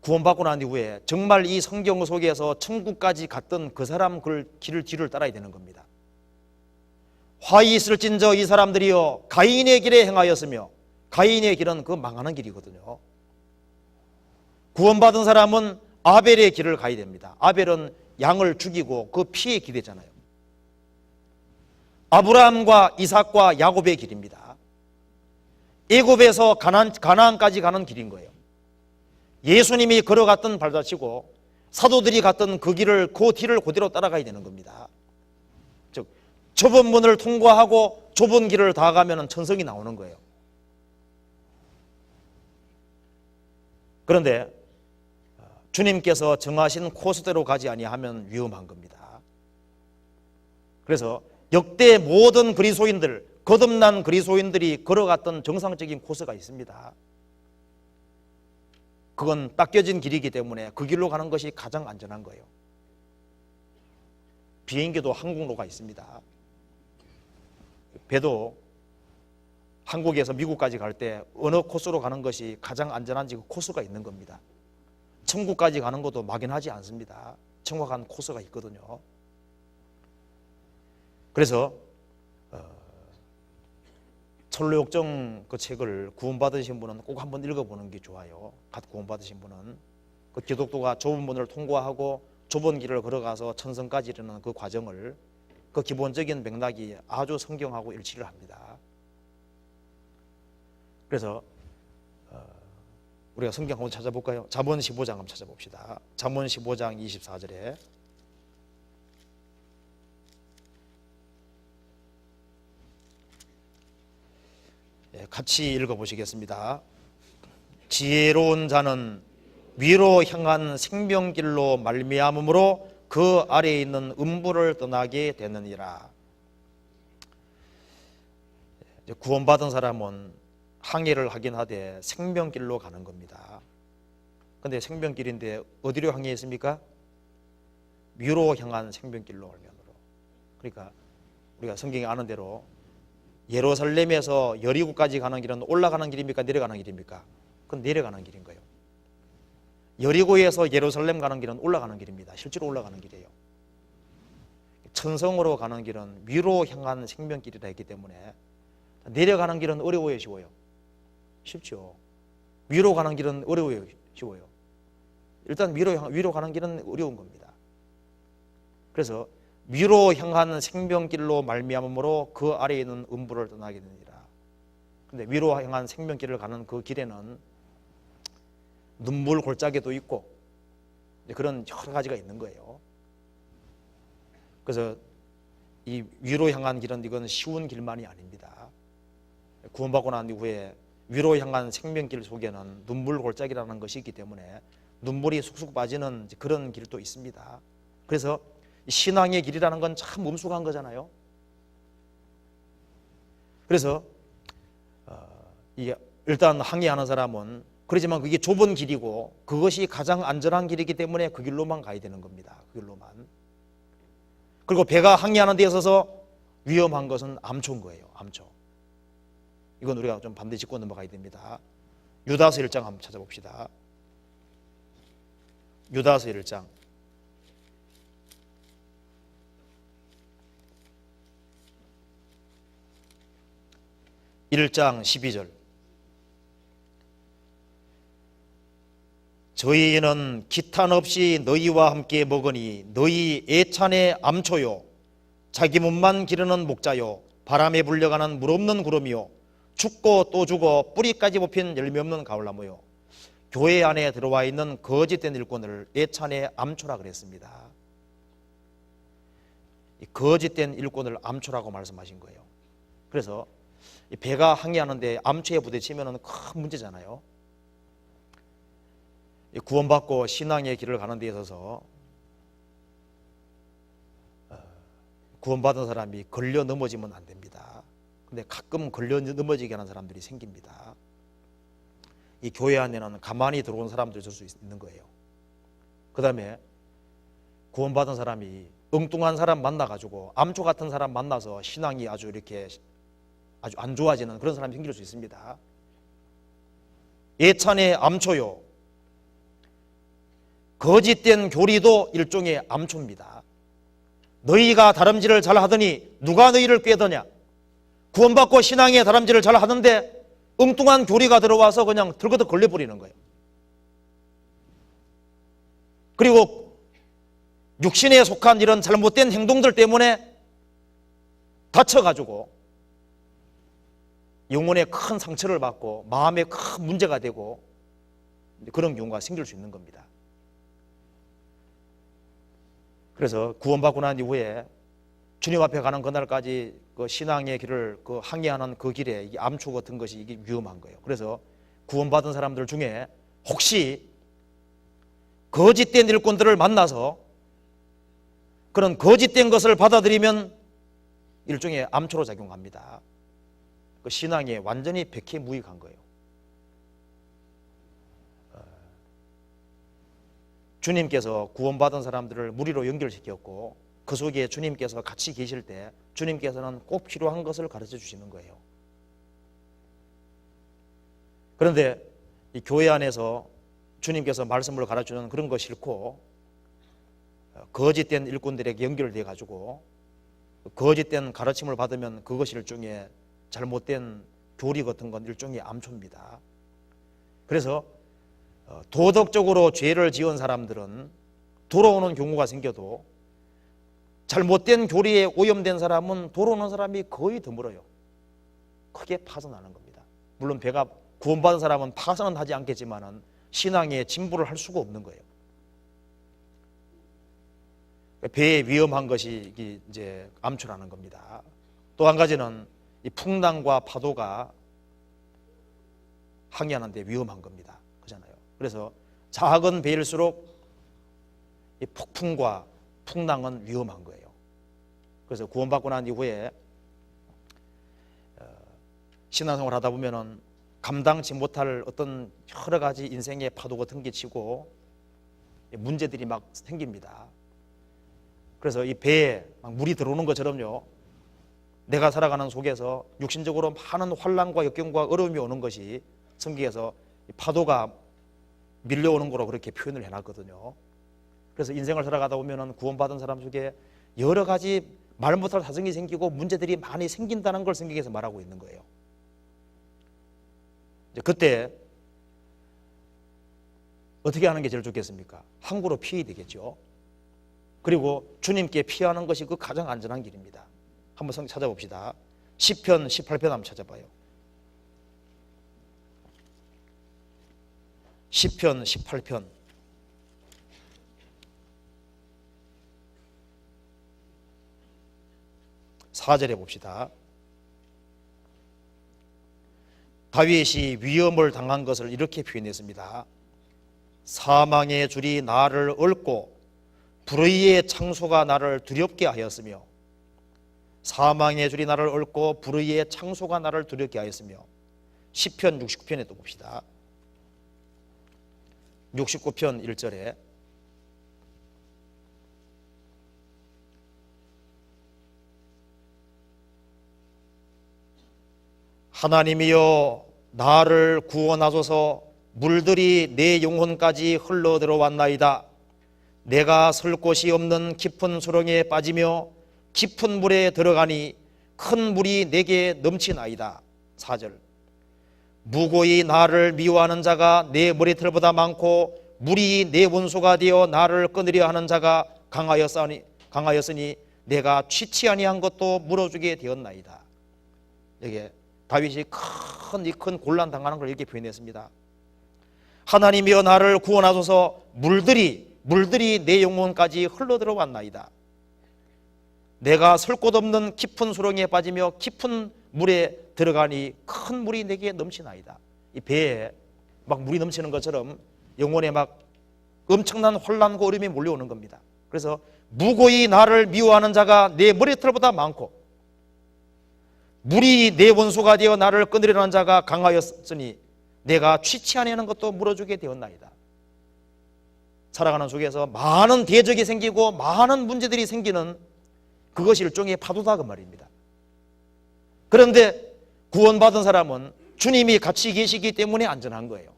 구원받고 난 이후에 정말 이 성경 속에서 천국까지 갔던 그 사람 길을 뒤를 따라야 되는 겁니다. 화이 있을진저 이 사람들이여 가인의 길에 행하였으며, 가인의 길은 그 망하는 길이거든요. 구원받은 사람은 아벨의 길을 가야 됩니다. 아벨은 양을 죽이고 그 피에 기대잖아요. 아브라함과 이삭과 야곱의 길입니다. 애굽에서 가나안까지 가는 길인 거예요. 예수님이 걸어갔던 발자취고 사도들이 갔던 그 길을, 그 뒤를 그대로 따라가야 되는 겁니다. 즉 좁은 문을 통과하고 좁은 길을 다 가면 천성이 나오는 거예요. 그런데 주님께서 정하신 코스대로 가지 아니하면 위험한 겁니다. 그래서 역대 모든 그리스도인들, 거듭난 그리스도인들이 걸어갔던 정상적인 코스가 있습니다. 그건 닦여진 길이기 때문에 그 길로 가는 것이 가장 안전한 거예요. 비행기도 항공로가 있습니다. 배도 한국에서 미국까지 갈 때 어느 코스로 가는 것이 가장 안전한지 그 코스가 있는 겁니다. 천국까지 가는 것도 막연하지 않습니다. 정확한 코스가 있거든요. 그래서 철로역정 그 책을 구원받으신 분은 꼭 한번 읽어보는 게 좋아요. 갓 구원받으신 분은 그 기독도가 좁은 문을 통과하고 좁은 길을 걸어가서 천성까지 이르는 그 과정을, 그 기본적인 맥락이 아주 성경하고 일치를 합니다. 그래서 우리가 성경 한번 찾아볼까요? 잠언 15장 한번 찾아봅시다. 잠언 15장 24절에 같이 읽어보시겠습니다. 지혜로운 자는 위로 향한 생명길로 말미암음으로 그 아래에 있는 음부를 떠나게 되느니라. 구원받은 사람은 항해를 하긴 하되 생명길로 가는 겁니다. 근데 생명길인데 어디로 항해 있습니까? 위로 향한 생명길로 얼면으로. 그러니까 우리가 성경에 아는 대로 예루살렘에서 여리고까지 가는 길은 올라가는 길입니까? 내려가는 길입니까? 그건 내려가는 길인 거예요. 여리고에서 예루살렘 가는 길은 올라가는 길입니다. 실제로 올라가는 길이에요. 천성으로 가는 길은 위로 향한 생명길이라 했기 때문에 내려가는 길은 어려워요, 쉬워요? 쉽죠. 위로 가는 길은 어려워요, 쉬워요? 일단 위로 가는 길은 어려운 겁니다. 그래서 위로 향한 생명길로 말미암음으로 그 아래에 있는 음부를 떠나게 되니라. 근데 위로 향한 생명길을 가는 그 길에는 눈물 골짜기도 있고 그런 여러 가지가 있는 거예요. 그래서 이 위로 향한 길은 이건 쉬운 길만이 아닙니다. 구원받고 난 이후에 위로 향한 생명길 속에는 눈물 골짜기라는 것이 있기 때문에 눈물이 쑥쑥 빠지는 그런 길도 있습니다. 그래서 신앙의 길이라는 건 참 엄숙한 거잖아요. 그래서 일단 항해하는 사람은 그렇지만 그게 좁은 길이고 그것이 가장 안전한 길이기 때문에 그 길로만 가야 되는 겁니다. 그 길로만. 그리고 배가 항해하는 데 있어서 위험한 것은 암초인 거예요. 암초. 이건 우리가 좀 반드시 짚고 넘어가야 됩니다. 유다서 1장 한번 찾아봅시다. 유다서 1장 1장 12절. 저희는 기탄 없이 너희와 함께 먹으니 너희 애찬의 암초요 자기 몸만 기르는 목자요 바람에 불려가는 물 없는 구름이요 죽고 또 죽어 뿌리까지 뽑힌 열매 없는 가을나무요. 교회 안에 들어와 있는 거짓된 일꾼을 애찬의 암초라 그랬습니다. 이 거짓된 일꾼을 암초라고 말씀하신 거예요. 그래서 배가 항해하는데 암초에 부딪히면 큰 문제잖아요. 구원받고 신앙의 길을 가는 데 있어서 구원받은 사람이 걸려 넘어지면 안 됩니다. 근데 가끔 걸려 넘어지게 하는 사람들이 생깁니다. 이 교회 안에는 가만히 들어온 사람들이 있을 수 있는 거예요. 그 다음에 구원받은 사람이 엉뚱한 사람 만나가지고 암초 같은 사람 만나서 신앙이 아주 안 좋아지는 그런 사람이 생길 수 있습니다. 예찬의 암초요 거짓된 교리도 일종의 암초입니다. 너희가 다름질을 잘 하더니 누가 너희를 꾀더냐. 구원받고 신앙의 다름질을 잘 하는데 엉뚱한 교리가 들어와서 그냥 들거덕 걸려버리는 거예요. 그리고 육신에 속한 이런 잘못된 행동들 때문에 다쳐가지고 영혼에 큰 상처를 받고 마음에 큰 문제가 되고 그런 경우가 생길 수 있는 겁니다. 그래서 구원받고 난 이후에 주님 앞에 가는 그날까지 그 신앙의 길을 항해하는 그 길에 이 암초 같은 것이 이게 위험한 거예요. 그래서 구원받은 사람들 중에 혹시 거짓된 일꾼들을 만나서 그런 거짓된 것을 받아들이면 일종의 암초로 작용합니다. 그 신앙에 완전히 백해무익한 거예요. 주님께서 구원받은 사람들을 무리로 연결시켰고 그 속에 주님께서 같이 계실 때 주님께서는 꼭 필요한 것을 가르쳐 주시는 거예요. 그런데 이 교회 안에서 주님께서 말씀을 가르쳐주는 그런 거 싫고 거짓된 일꾼들에게 연결돼 가지고 거짓된 가르침을 받으면 그것이 일종의 잘못된 교리 같은 건 일종의 암초입니다. 그래서 도덕적으로 죄를 지은 사람들은 돌아오는 경우가 생겨도 잘못된 교리에 오염된 사람은 돌아오는 사람이 거의 드물어요. 크게 파산하는 겁니다. 물론 배가 구원받은 사람은 파산은 하지 않겠지만 신앙에 진보를 할 수가 없는 거예요. 배에 위험한 것이 이제 암초라는 겁니다. 또 한 가지는 이 풍랑과 파도가 항해하는데 위험한 겁니다. 그렇잖아요. 그래서 작은 배일수록 이 폭풍과 풍랑은 위험한 거예요. 그래서 구원받고 난 이후에 신앙생활 하다 보면은 감당치 못할 어떤 여러 가지 인생의 파도 같은 게 치고 문제들이 막 생깁니다. 그래서 이 배에 막 물이 들어오는 것처럼요, 내가 살아가는 속에서 육신적으로 많은 환난과 역경과 어려움이 오는 것이 성경에서 파도가 밀려오는 거로 그렇게 표현을 해놨거든요. 그래서 인생을 살아가다 보면은 구원받은 사람 속에 여러 가지 말 못할 사정이 생기고 문제들이 많이 생긴다는 걸 성경에서 말하고 있는 거예요. 이제 그때 어떻게 하는 게 제일 좋겠습니까? 항구로 피해야 되겠죠. 그리고 주님께 피하는 것이 그 가장 안전한 길입니다. 한번 성경 찾아봅시다. 시편 18편 한번 찾아봐요. 시편 18편 4절에 봅시다. 다윗이 위험을 당한 것을 이렇게 표현했습니다. 사망의 줄이 나를 얽고 불의의 창소가 나를 두렵게 하였으며, 사망의 줄이 나를 얽고 불의의 창소가 나를 두렵게 하였으며. 시편 69편에 또 봅시다. 69편 1절에 하나님이여 나를 구원하소서. 물들이 내 영혼까지 흘러 들어왔나이다. 내가 설 곳이 없는 깊은 수렁에 빠지며 깊은 물에 들어가니 큰 물이 내게 넘치나이다. 4절 무고히 나를 미워하는 자가 내 머리털보다 많고 물이 내 원수가 되어 나를 끊으려 하는 자가 강하였으니 내가 취치 아니한 것도 물어주게 되었나이다. 이게 다윗이 큰 곤란 당하는 걸 이렇게 표현했습니다. 하나님이여 나를 구원하소서. 물들이 내 영혼까지 흘러들어왔나이다. 내가 설 곳 없는 깊은 수렁에 빠지며 깊은 물에 들어가니 큰 물이 내게 넘치나이다. 이 배에 막 물이 넘치는 것처럼 영혼에 막 엄청난 혼란과 어려움이 몰려오는 겁니다. 그래서 무고히 나를 미워하는 자가 내 머리털보다 많고 물이 내 원수가 되어 나를 끊으려는 하는 자가 강하였으니 내가 취치 아니하는 것도 물어주게 되었나이다. 살아가는 속에서 많은 대적이 생기고 많은 문제들이 생기는 그것이 일종의 파도다 그 말입니다. 그런데 구원받은 사람은 주님이 같이 계시기 때문에 안전한 거예요.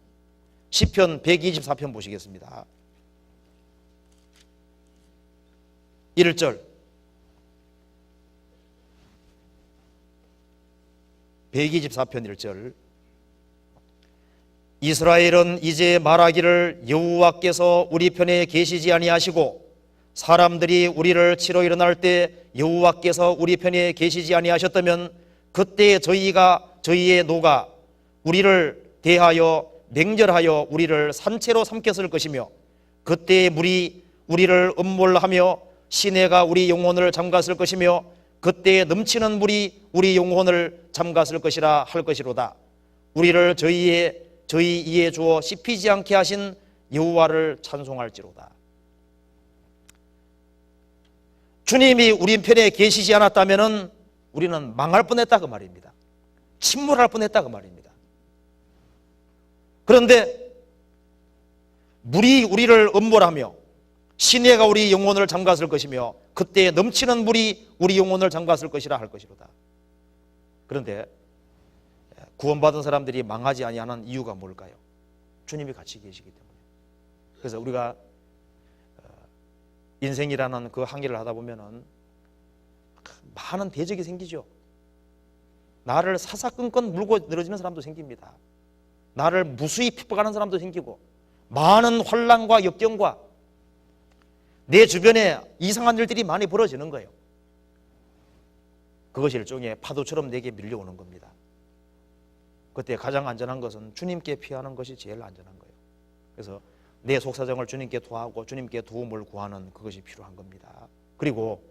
시편 124편 보시겠습니다. 1절 124편 1절 이스라엘은 이제 말하기를 여호와께서 우리 편에 계시지 아니하시고 사람들이 우리를 치러 일어날 때 여호와께서 우리 편에 계시지 아니하셨다면 그때 저희의 노가 우리를 대하여 맹렬하여 우리를 산채로 삼켰을 것이며 그때 물이 우리를 음몰하며 시내가 우리 영혼을 잠갔을 것이며 그때 넘치는 물이 우리 영혼을 잠갔을 것이라 할 것이로다. 우리를 저희 이에 주어 씹히지 않게 하신 여호와를 찬송할지로다. 주님이 우리 편에 계시지 않았다면 우리는 망할 뻔했다 그 말입니다. 침몰할 뻔했다 그 말입니다. 그런데 물이 우리를 음몰하며 시내가 우리 영혼을 잠갔을 것이며 그때 넘치는 물이 우리 영혼을 잠갔을 것이라 할 것이로다. 그런데 구원받은 사람들이 망하지 아니하는 이유가 뭘까요? 주님이 같이 계시기 때문에. 그래서 우리가 인생이라는 그 항해를 하다 보면은 많은 대적이 생기죠. 나를 사사건건 물고 늘어지는 사람도 생깁니다. 나를 무수히 핍박하는 사람도 생기고, 많은 환난과 역경과 내 주변에 이상한 일들이 많이 벌어지는 거예요. 그것이 일종의 파도처럼 내게 밀려오는 겁니다. 그때 가장 안전한 것은 주님께 피하는 것이 제일 안전한 거예요. 그래서 내 속사정을 주님께 토하고 주님께 도움을 구하는 그것이 필요한 겁니다. 그리고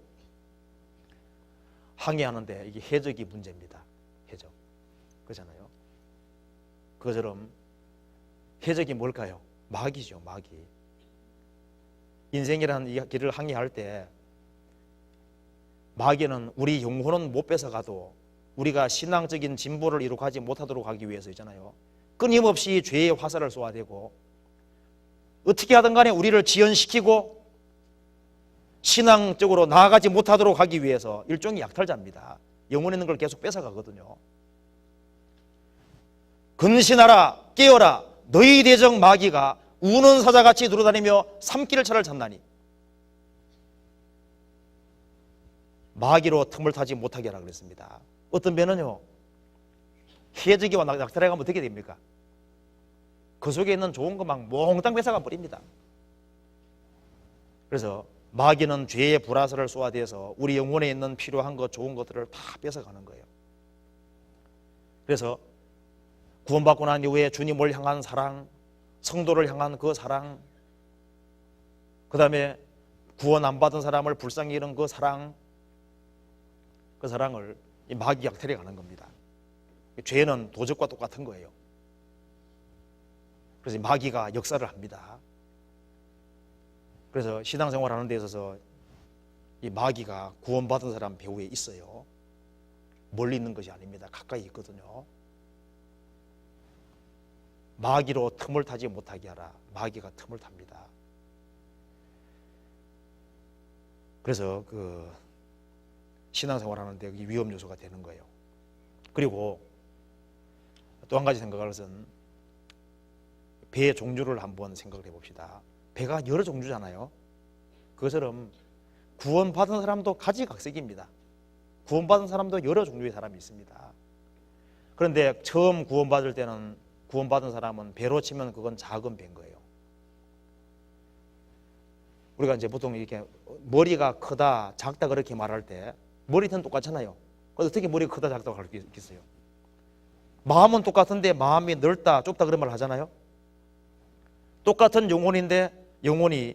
항해하는데 이게 해적이 문제입니다. 해적. 그렇잖아요. 그것처럼 해적이 뭘까요? 마귀죠. 마귀. 인생이라는 이 길을 항해할 때 마귀는 우리 영혼은 못 뺏어가도 우리가 신앙적인 진보를 이룩하지 못하도록 하기 위해서 있잖아요. 끊임없이 죄의 화살을 쏘아대고 어떻게 하든 간에 우리를 지연시키고 신앙적으로 나아가지 못하도록 하기 위해서 일종의 약탈자입니다. 영혼에 있는 걸 계속 뺏어가거든요. 근신하라 깨어라 너희 대적 마귀가 우는 사자같이 돌아다니며 삼킬 차를 찾나니. 마귀로 틈을 타지 못하게 하라 그랬습니다. 어떤 배는요, 해적이와 약탈해 가면 어떻게 됩니까? 그 속에 있는 좋은 거 막 몽땅 뺏어가 버립니다. 그래서 마귀는 죄의 불화살을 쏘아대서 우리 영혼에 있는 필요한 것, 좋은 것들을 다 뺏어가는 거예요. 그래서 구원받고 난 이후에 주님을 향한 사랑, 성도를 향한 그 사랑, 그 다음에 구원 안 받은 사람을 불쌍히 여기는 그 사랑, 그 사랑을 이 마귀 약탈해 가는 겁니다. 죄는 도적과 똑같은 거예요. 그래서 마귀가 역사를 합니다. 그래서 신앙생활 하는 데 있어서 이 마귀가 구원받은 사람 배후에 있어요. 멀리 있는 것이 아닙니다. 가까이 있거든요. 마귀로 틈을 타지 못하게 하라. 마귀가 틈을 탑니다. 그래서 그 신앙생활 하는데 위험 요소가 되는 거예요. 그리고 또 한 가지 생각할 것은 배의 종류를 한번 생각을 해봅시다. 배가 여러 종류잖아요. 그것처럼 구원받은 사람도 가지각색입니다. 구원받은 사람도 여러 종류의 사람이 있습니다. 그런데 처음 구원받을 때는 구원받은 사람은 배로 치면 그건 작은 배인 거예요. 우리가 이제 보통 이렇게 머리가 크다, 작다 그렇게 말할 때 머리는 똑같잖아요. 어떻게 머리가 크다, 작다고 할 수 있겠어요? 마음은 똑같은데 마음이 넓다, 좁다 그런 말 하잖아요. 똑같은 영혼인데 영혼이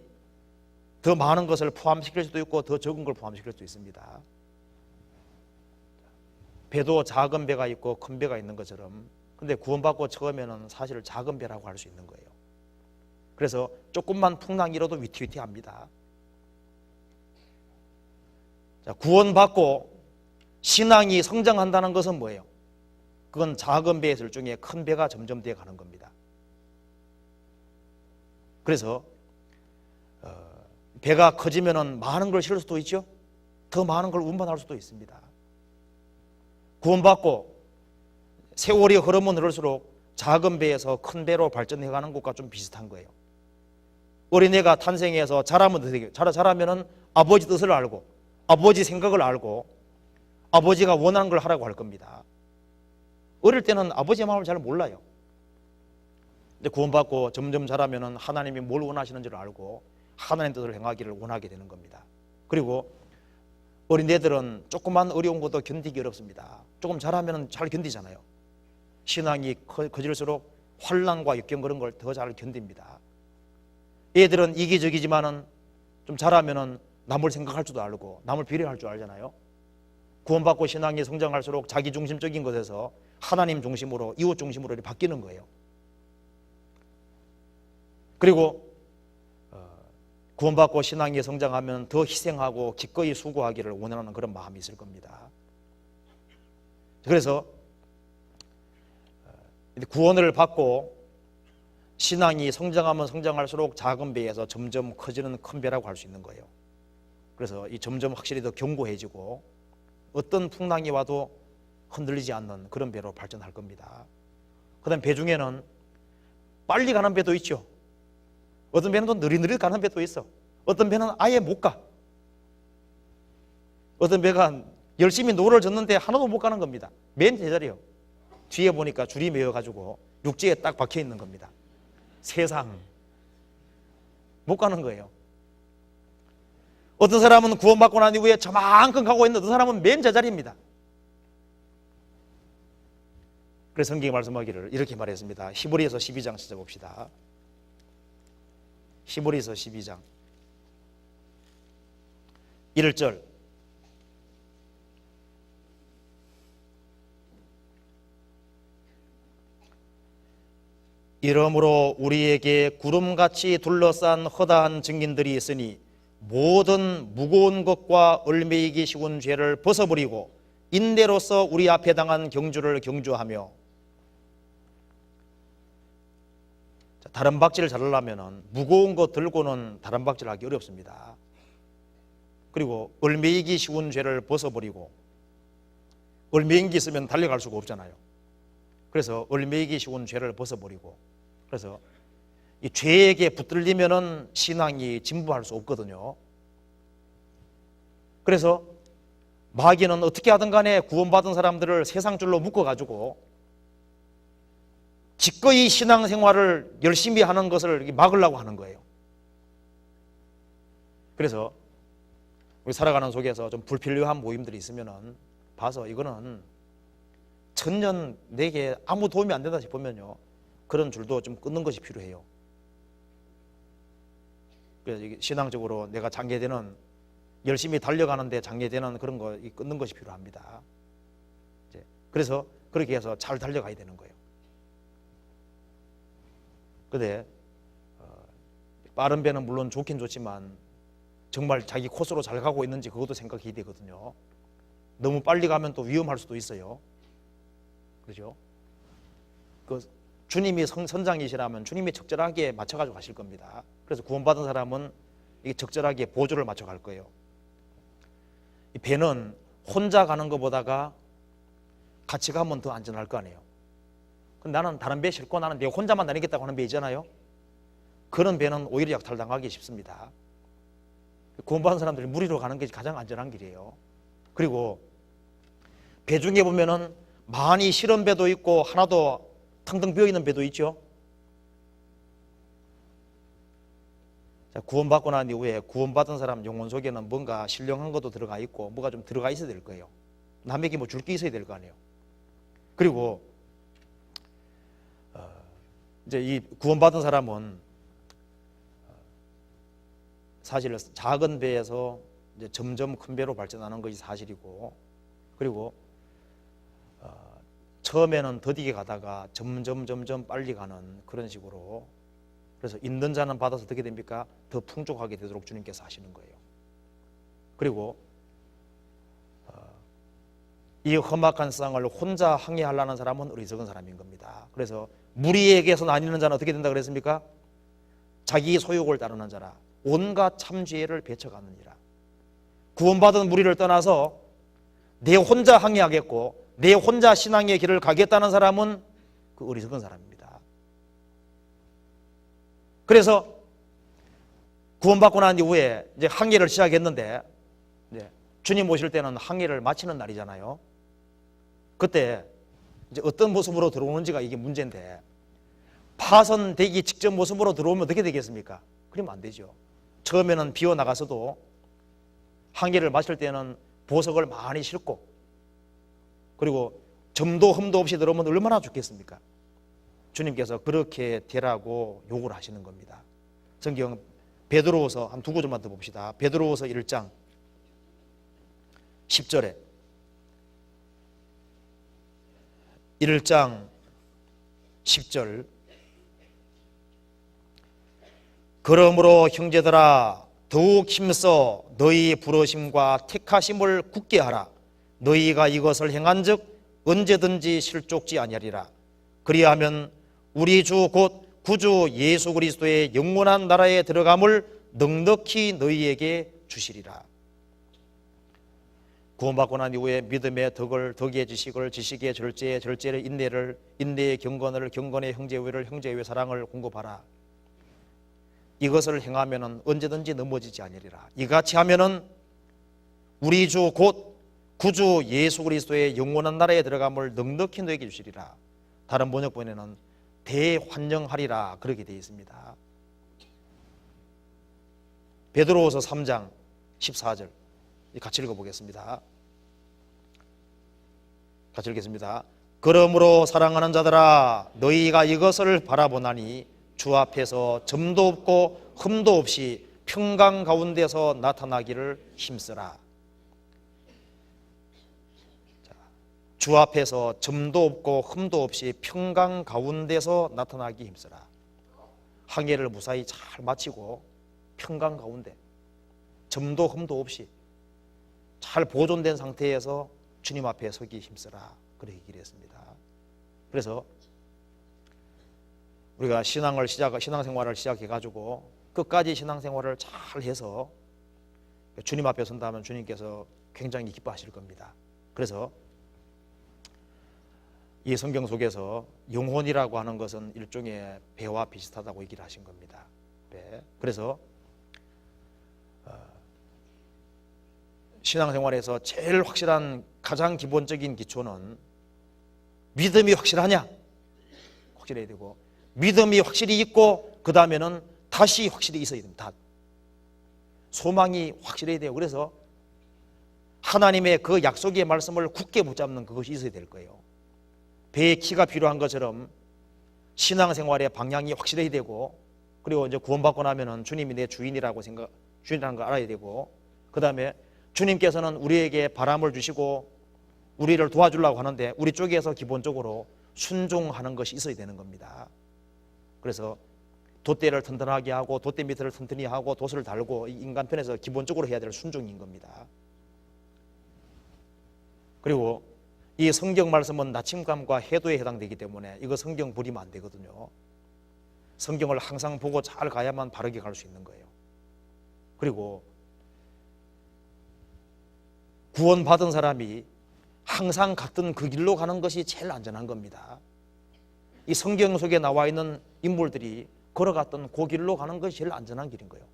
더 많은 것을 포함시킬 수도 있고 더 적은 걸 포함시킬 수도 있습니다. 배도 작은 배가 있고 큰 배가 있는 것처럼, 근데 구원받고 처음에는 사실 작은 배라고 할 수 있는 거예요. 그래서 조금만 풍랑이 일어도 위태위태합니다. 자, 구원받고 신앙이 성장한다는 것은 뭐예요? 그건 작은 배에서 일종의 큰 배가 점점 되어 가는 겁니다. 그래서 배가 커지면은 많은 걸 실을 수도 있죠. 더 많은 걸 운반할 수도 있습니다. 구원받고 세월이 흐르면 흐를수록 작은 배에서 큰 배로 발전해가는 것과 좀 비슷한 거예요. 어린애가 탄생해서 자라면 어떻게 자라면은 아버지 뜻을 알고 아버지 생각을 알고 아버지가 원하는 걸 하라고 할 겁니다. 어릴 때는 아버지의 마음을 잘 몰라요. 근데 구원받고 점점 자라면은 하나님이 뭘 원하시는지를 알고 하나님 뜻을 행하기를 원하게 되는 겁니다. 그리고 어린애들은 조그만 어려운 것도 견디기 어렵습니다. 조금 자라면은 잘 견디잖아요. 신앙이 커질수록 환난과 역경 그런 걸 더 잘 견딥니다. 애들은 이기적이지만은 좀 자라면은 남을 생각할 줄도 알고 남을 배려할 줄 알잖아요. 구원받고 신앙이 성장할수록 자기 중심적인 것에서 하나님 중심으로 이웃 중심으로 이렇게 바뀌는 거예요. 그리고 구원받고 신앙이 성장하면 더 희생하고 기꺼이 수고하기를 원하는 그런 마음이 있을 겁니다. 그래서 구원을 받고 신앙이 성장하면 성장할수록 작은 배에서 점점 커지는 큰 배라고 할 수 있는 거예요. 그래서 이 점점 확실히 더 견고해지고 어떤 풍랑이 와도 흔들리지 않는 그런 배로 발전할 겁니다. 그 다음 배 중에는 빨리 가는 배도 있죠. 어떤 배는 또 느릿느릿 가는 배도 있어. 어떤 배는 아예 못 가. 어떤 배가 열심히 노를 젓는데 하나도 못 가는 겁니다. 맨 제자리요. 뒤에 보니까 줄이 매여가지고 육지에 딱 박혀 있는 겁니다. 세상 못 가는 거예요. 어떤 사람은 구원받고 난 이후에 저만큼 가고 있는데 어떤 사람은 맨 제자리입니다. 그래서 성경이 말씀하기를 이렇게 말했습니다. 히브리서 12장 찾아봅시다. 히브리서 12장 1절 이러므로 우리에게 구름같이 둘러싼 허다한 증인들이 있으니 모든 무거운 것과 얽매이기 쉬운 죄를 벗어버리고 인내로서 우리 앞에 당한 경주를 경주하며. 다른 박질을 잘하려면 무거운 것 들고는 다른 박질을 하기 어렵습니다. 그리고 얽매이기 쉬운 죄를 벗어버리고, 얽매인 게 있으면 달려갈 수가 없잖아요. 그래서 얽매이기 쉬운 죄를 벗어버리고, 그래서 이 죄에게 붙들리면은 신앙이 진보할 수 없거든요. 그래서 마귀는 어떻게 하든 간에 구원받은 사람들을 세상 줄로 묶어가지고 기꺼이 신앙생활을 열심히 하는 것을 막으려고 하는 거예요. 그래서 우리 살아가는 속에서 좀 불필요한 모임들이 있으면은 봐서 이거는 천년 내게 아무 도움이 안 된다 싶으면요, 그런 줄도 좀 끊는 것이 필요해요. 그래서 신앙적으로 내가 장애되는, 열심히 달려가는데 장애되는 그런 거 끊는 것이 필요합니다. 그래서 그렇게 해서 잘 달려가야 되는 거예요. 근데 빠른 배는 물론 좋긴 좋지만 정말 자기 코스로 잘 가고 있는지 그것도 생각해야 되거든요. 너무 빨리 가면 또 위험할 수도 있어요. 그렇죠? 그 주님이 선장이시라면 주님이 적절하게 맞춰가지고 가실 겁니다. 그래서 구원받은 사람은 이게 적절하게 보조를 맞춰 갈 거예요. 이 배는 혼자 가는 것보다가 같이 가면 더 안전할 거 아니에요. 근데 나는 다른 배 싣고 나는 내가 혼자만 다니겠다고 하는 배 있잖아요. 그런 배는 오히려 약탈당하기 쉽습니다. 구원받은 사람들이 무리로 가는 게 가장 안전한 길이에요. 그리고 배 중에 보면은 많이 실은 배도 있고 하나도 텅텅 비어있는 배도 있죠. 자, 구원받고 난 이후에 구원받은 사람 영혼 속에는 뭔가 신령한 것도 들어가 있고 뭐가 좀 들어가 있어야 될 거예요. 남에게 뭐 줄 게 있어야 될 거 아니에요. 그리고 이제 이 구원받은 사람은 사실 작은 배에서 이제 점점 큰 배로 발전하는 것이 사실이고, 그리고 처음에는 더디게 가다가 점점 빨리 가는 그런 식으로, 그래서 있는 자는 받아서 어떻게 됩니까? 더 풍족하게 되도록 주님께서 하시는 거예요. 그리고 이 험악한 세상을 혼자 항해하려는 사람은 어리석은 사람인 겁니다. 그래서 무리에게서 나뉘는 자는 어떻게 된다 그랬습니까? 자기 소욕을 따르는 자라 온갖 참죄를 배쳐가느니라. 구원받은 무리를 떠나서 내 혼자 항해하겠고 내 혼자 신앙의 길을 가겠다는 사람은 그 어리석은 사람입니다. 그래서 구원받고 난 이후에 이제 항해를 시작했는데, 이제 주님 오실 때는 항해를 마치는 날이잖아요. 그때 이제 어떤 모습으로 들어오는지가 이게 문제인데, 파선되기 직전 모습으로 들어오면 어떻게 되겠습니까? 그러면 안 되죠. 처음에는 비어 나가서도 항해를 마칠 때는 보석을 많이 싣고, 그리고 점도 흠도 없이 들어오면 얼마나 좋겠습니까? 주님께서 그렇게 되라고 요구를 하시는 겁니다. 성경 베드로후서 한 두 구절만 더 봅시다. 베드로후서 1장 10절에 1장 10절 그러므로 형제들아 더욱 힘써 너희 부르심과 택하심을 굳게 하라. 너희가 이것을 행한즉 언제든지 실족지 아니하리라. 그리하면 우리 주 곧 구주 예수 그리스도의 영원한 나라에 들어감을 넉넉히 너희에게 주시리라. 구원받고 난 이후에 믿음의 덕을, 덕의 지식을, 지식의 절제의 절제를, 인내를, 인내의 경건을, 경건의 형제의를, 형제의 사랑을 공급하라. 이것을 행하면은 언제든지 넘어지지 아니리라. 이같이 하면은 우리 주 곧 구주 예수 그리스도의 영원한 나라에 들어감을 넉넉히 너에게 주시리라. 다른 번역본에는 대환영하리라 그렇게 되어 있습니다. 베드로후서 3장 14절 같이 읽어보겠습니다. 같이 읽겠습니다. 그러므로 사랑하는 자들아 너희가 이것을 바라보나니 주 앞에서 점도 없고 흠도 없이 평강 가운데서 나타나기를 힘쓰라. 주 앞에서 점도 없고 흠도 없이 평강 가운데서 나타나기 힘쓰라. 항해를 무사히 잘 마치고 평강 가운데 점도 흠도 없이 잘 보존된 상태에서 주님 앞에 서기 힘쓰라. 그렇게 얘기를 했습니다. 그래서 우리가 신앙생활을 시작해가지고 끝까지 신앙생활을 잘 해서 주님 앞에 선다면 주님께서 굉장히 기뻐하실 겁니다. 그래서 이 성경 속에서 영혼이라고 하는 것은 일종의 배와 비슷하다고 얘기를 하신 겁니다. 배. 그래서 신앙생활에서 제일 확실한 가장 기본적인 기초는 믿음이 확실하냐? 확실해야 되고 믿음이 확실히 있고 그 다음에는 다시 확실히 있어야 됩니다. 소망이 확실해야 돼요. 그래서 하나님의 그 약속의 말씀을 굳게 붙잡는 그것이 있어야 될 거예요. 배에 키가 필요한 것처럼 신앙생활의 방향이 확실해야 되고 그리고 이제 구원받고 나면은 주님이 내 주인이라는 걸 알아야 되고 그 다음에 주님께서는 우리에게 바람을 주시고 우리를 도와주려고 하는데 우리 쪽에서 기본적으로 순종하는 것이 있어야 되는 겁니다. 그래서 돛대를 튼튼하게 하고 돛대 밑을 튼튼히 하고 돛을 달고 인간 편에서 기본적으로 해야 될 순종인 겁니다. 그리고 이 성경 말씀은 나침감과 해도에 해당되기 때문에 이거 성경 버리면 안 되거든요. 성경을 항상 보고 잘 가야만 바르게 갈 수 있는 거예요. 그리고 구원받은 사람이 항상 같은 그 길로 가는 것이 제일 안전한 겁니다. 이 성경 속에 나와 있는 인물들이 걸어갔던 그 길로 가는 것이 제일 안전한 길인 거예요.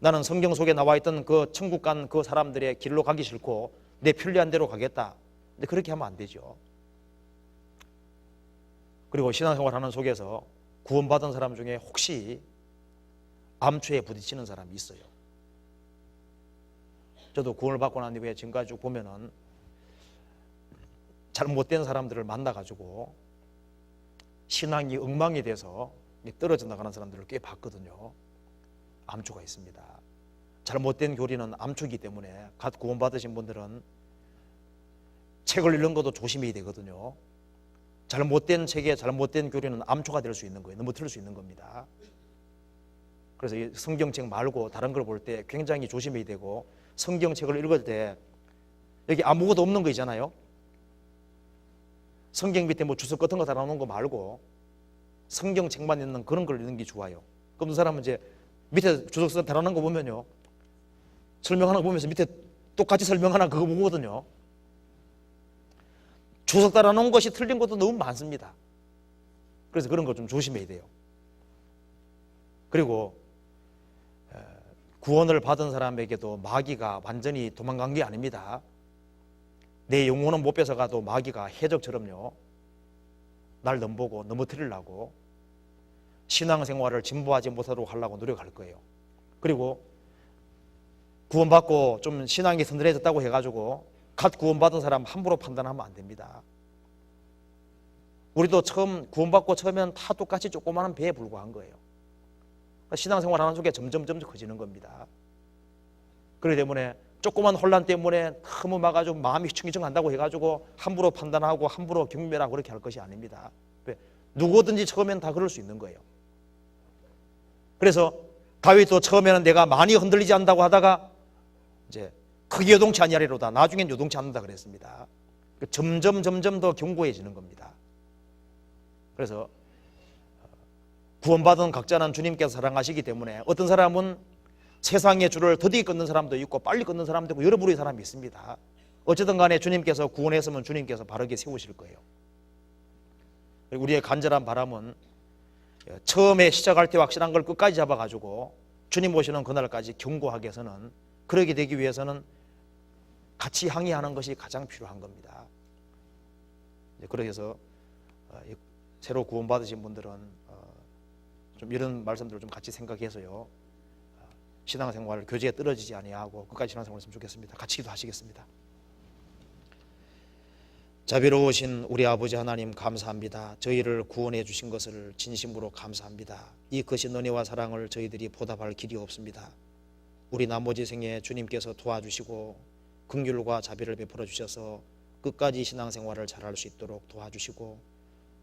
나는 성경 속에 나와 있던 그 천국 간 그 사람들의 길로 가기 싫고 내 편리한 대로 가겠다. 근데 그렇게 하면 안 되죠. 그리고 신앙생활 하는 속에서 구원받은 사람 중에 혹시 암초에 부딪히는 사람이 있어요. 저도 구원을 받고 난 이후에 지금까지 쭉 보면은 잘못된 사람들을 만나가지고 신앙이 엉망이 돼서 떨어져 나가는 사람들을 꽤 봤거든요. 암초가 있습니다. 잘못된 교리는 암초이기 때문에 갓 구원받으신 분들은 책을 읽는 것도 조심해야 되거든요. 잘못된 책에 잘못된 교리는 암초가 될 수 있는 거예요. 넘어뜨릴 수 있는 겁니다. 그래서 이 성경책 말고 다른 걸 볼 때 굉장히 조심해야 되고 성경책을 읽을 때 여기 아무것도 없는 거 있잖아요. 성경 밑에 뭐 주석 같은 거 달아놓은 거 말고 성경책만 있는 그런 걸 읽는 게 좋아요. 그럼 그 사람은 이제 밑에 주석 달아놓은 거 보면요, 설명하는 거 보면서 밑에 똑같이 설명하나 그거 보거든요. 주석 달아놓은 것이 틀린 것도 너무 많습니다. 그래서 그런 거 좀 조심해야 돼요. 그리고 구원을 받은 사람에게도 마귀가 완전히 도망간 게 아닙니다. 내 영혼은 못 뺏어가도 마귀가 해적처럼요 날 넘보고 넘어뜨리려고 신앙생활을 진보하지 못하도록 하려고 노력할 거예요. 그리고 구원받고 좀 신앙이 든든해졌다고 해가지고 갓 구원받은 사람 함부로 판단하면 안 됩니다. 우리도 처음 구원받고 처음에는 다 똑같이 조그마한 배에 불과한 거예요. 신앙생활 하는 속에 점점 커지는 겁니다. 그렇기 때문에 조그만 혼란 때문에 너무 막아가지고 마음이 휘청휘청한다고 해가지고 함부로 판단하고 함부로 경멸하고 그렇게 할 것이 아닙니다. 왜? 누구든지 처음에는 다 그럴 수 있는 거예요. 그래서 다윗도 처음에는 내가 많이 흔들리지 않는다고 하다가 이제 크게 요동치 아니하리로다. 나중엔 요동치 않는다 그랬습니다. 점점 더 견고해지는 겁니다. 그래서 구원받은 각자는 주님께서 사랑하시기 때문에 어떤 사람은 세상의 줄을 더디게 끊는 사람도 있고 빨리 끊는 사람도 있고 여러 부류의 사람이 있습니다. 어쨌든 간에 주님께서 구원했으면 주님께서 바르게 세우실 거예요. 우리의 간절한 바람은 처음에 시작할 때 확실한 걸 끝까지 잡아가지고 주님 오시는 그날까지 견고하게 해서는, 그러게 되기 위해서는 같이 항의하는 것이 가장 필요한 겁니다. 그렇게 해서 새로 구원받으신 분들은 좀 이런 말씀들을 좀 같이 생각해서요, 신앙생활 교제에 떨어지지 아니하고 끝까지 신앙생활 했으면 좋겠습니다. 같이 기도하시겠습니다. 자비로우신 우리 아버지 하나님, 감사합니다. 저희를 구원해 주신 것을 진심으로 감사합니다. 이 크신 은혜와 사랑을 저희들이 보답할 길이 없습니다. 우리 나머지 생에 주님께서 도와주시고 긍휼과 자비를 베풀어 주셔서 끝까지 신앙생활을 잘할 수 있도록 도와주시고,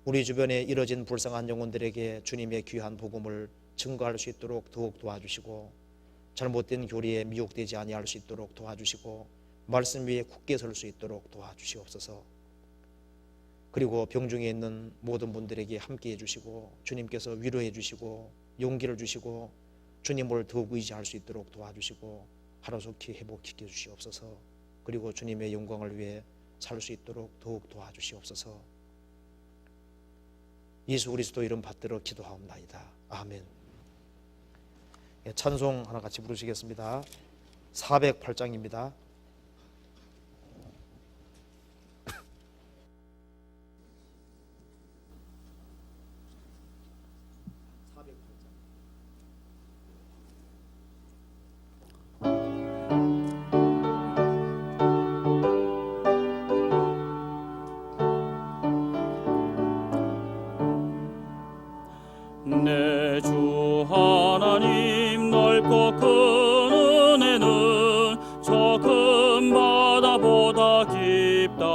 우리 주변에 이뤄진 불쌍한 영혼들에게 주님의 귀한 복음을 증거할 수 있도록 더욱 도와주시고, 잘못된 교리에 미혹되지 아니할 수 있도록 도와주시고, 말씀 위에 굳게 설 수 있도록 도와주시옵소서. 그리고 병중에 있는 모든 분들에게 함께해 주시고, 주님께서 위로해 주시고 용기를 주시고 주님을 더욱 의지할 수 있도록 도와주시고 하루속히 회복시켜 주시옵소서. 그리고 주님의 영광을 위해 살 수 있도록 더욱 도와주시옵소서. 예수 그리스도 이름 받들어 기도하옵나이다. 아멘. 찬송 하나 같이 부르시겠습니다. 408장입니다. 내 주 하나님 넓고 큰 은혜는 저 큰 바다보다 깊다.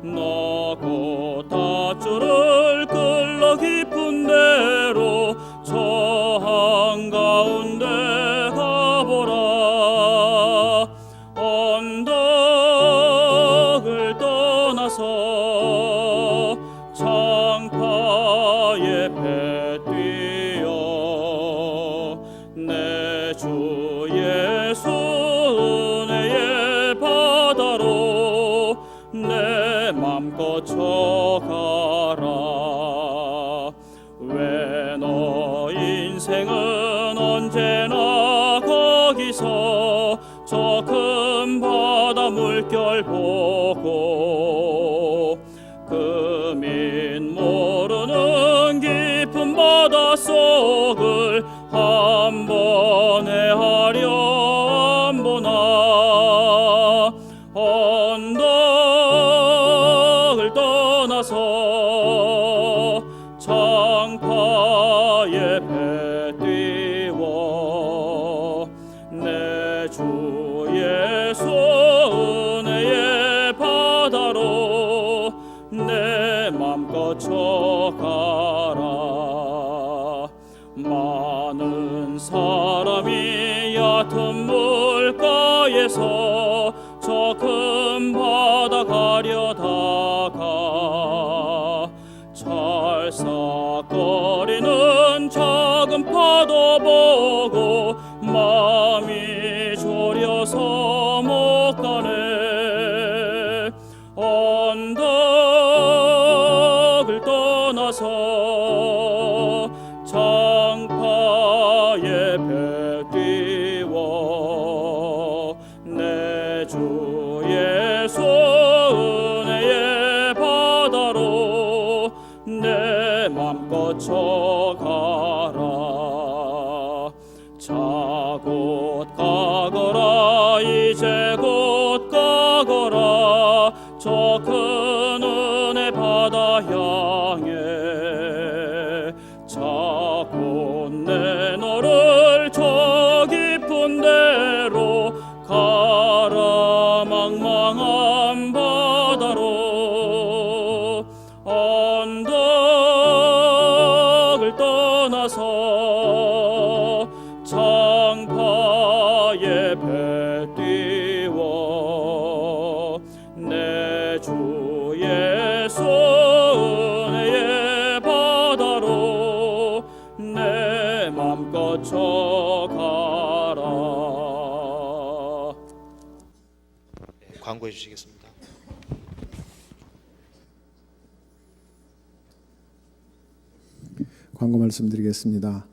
너 곧 닷줄을 끌러 깊은 데로 저 한가운데 가보라. 언덕을 떠나서 창파에 배 뛰어 내 주 예수 은혜의 바다로 내 맘껏 쳐가라. 왜 너 인생은 언제나 거기서 저 큰 바다 물결 보고 금인 모르는 깊은 바닷속을 한 번에 하려 안 보나. 언덕을 떠나서 창파에 배 띄워 내 주 예수 은혜의 바다로 내 맘껏 쳐가라. 많은 사람이 얕은 물가에서 저 큰 바다 가려다가 찰싹거리는 작은 파도 보고 마음이 졸여서 못 가네. 언덕을 떠나서 창파에 배 띄워 내 주 예수 은혜의 바다로 내 맘껏 쳐가라. 자 곧 가거라. 이제 곧 가거라. 저 큰 은혜 바다 향해 자 곧 내 너를 저 깊은 데로 가라. 망망한 바다로 언덕을 떠나서 창파에 배 띄워 내 주 예수 은혜의 바다로 내 맘껏 쳐가라. 양보해 주시겠습니다. 광고 말씀드리겠습니다.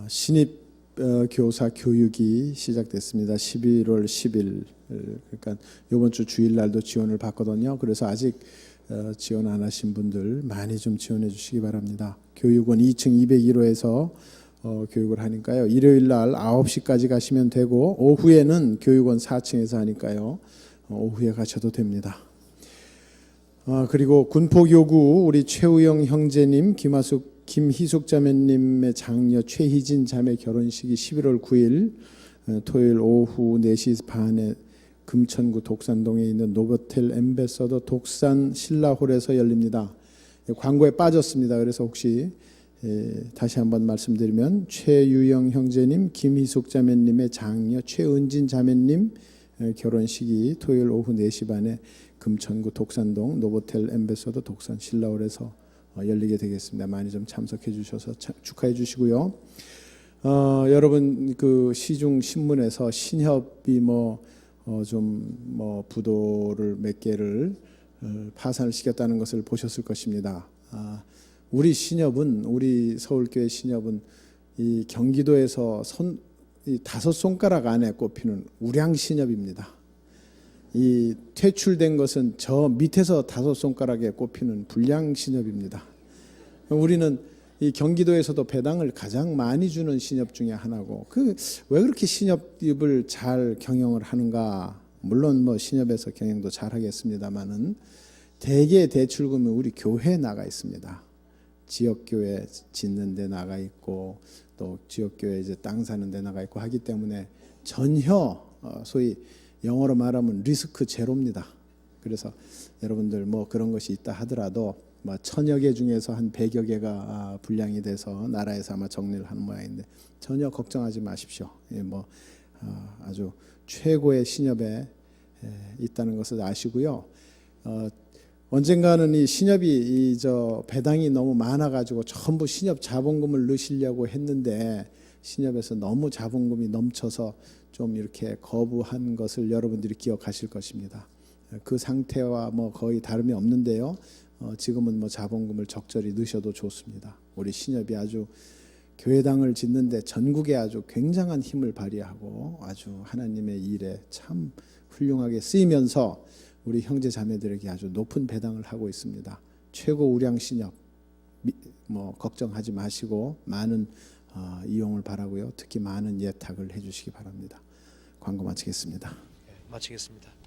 신입 교사 교육이 시작됐습니다. 11월 10일 그러니까 이번 주 주일날도 지원을 받거든요. 그래서 아직 지원 안 하신 분들 많이 좀 지원해 주시기 바랍니다. 교육원 2층 201호에서 교육을 하니까요. 일요일 날 9시까지 가시면 되고 오후에는 교육원 4층에서 하니까요. 오후에 가셔도 됩니다. 그리고 군포교구 우리 최우영 형제님, 김희숙 자매님의 장녀 최희진 자매 결혼식이 11월 9일 토요일 오후 4시 반에 금천구 독산동에 있는 노보텔 엠베서더 독산 신라홀에서 열립니다. 광고에 빠졌습니다. 그래서 혹시 다시 한번 말씀드리면 최유영 형제님, 김희숙 자매님의 장녀 최은진 자매님 결혼식이 토요일 오후 4시 반에 금천구 독산동 노보텔 엠베서더 독산 신라홀에서 열리게 되겠습니다. 많이 좀 참석해 주셔서 축하해 주시고요. 여러분 그 시중 신문에서 신협이 부도를 몇 개를 파산을 시켰다는 것을 보셨을 것입니다. 우리 신협은 우리 서울교회 신협은 이 경기도에서 이 5손가락 안에 꼽히는 우량 신협입니다. 이 퇴출된 것은 저 밑에서 5손가락에 꼽히는 불량 신협입니다. 우리는 이 경기도에서도 배당을 가장 많이 주는 신협 중에 하나고 왜 그렇게 신협을 잘 경영을 하는가? 물론 신협에서 경영도 잘 하겠습니다만은 대개 대출금이 우리 교회에 나가 있습니다. 지역교회 짓는 데 나가 있고 또 지역교회 이제 땅 사는 데 나가 있고 하기 때문에 전혀 소위 영어로 말하면 리스크 제로입니다. 그래서 여러분들 그런 것이 있다 하더라도 1000여 개 중에서 한 100여 개가 분량이 돼서 나라에서 아마 정리를 하는 모양인데 전혀 걱정하지 마십시오. 아주 최고의 신협에 있다는 것을 아시고요. 언젠가는 이 신협이 배당이 너무 많아가지고 전부 신협 자본금을 넣으시려고 했는데 신협에서 너무 자본금이 넘쳐서 좀 이렇게 거부한 것을 여러분들이 기억하실 것입니다. 그 상태와 거의 다름이 없는데요. 지금은 자본금을 적절히 넣으셔도 좋습니다. 우리 신협이 아주 교회당을 짓는데 전국에 아주 굉장한 힘을 발휘하고 아주 하나님의 일에 참 훌륭하게 쓰이면서 우리 형제 자매들에게 아주 높은 배당을 하고 있습니다. 최고 우량 신협 걱정하지 마시고 많은 이용을 바라고요. 특히 많은 예탁을 해주시기 바랍니다. 광고 마치겠습니다. 마치겠습니다.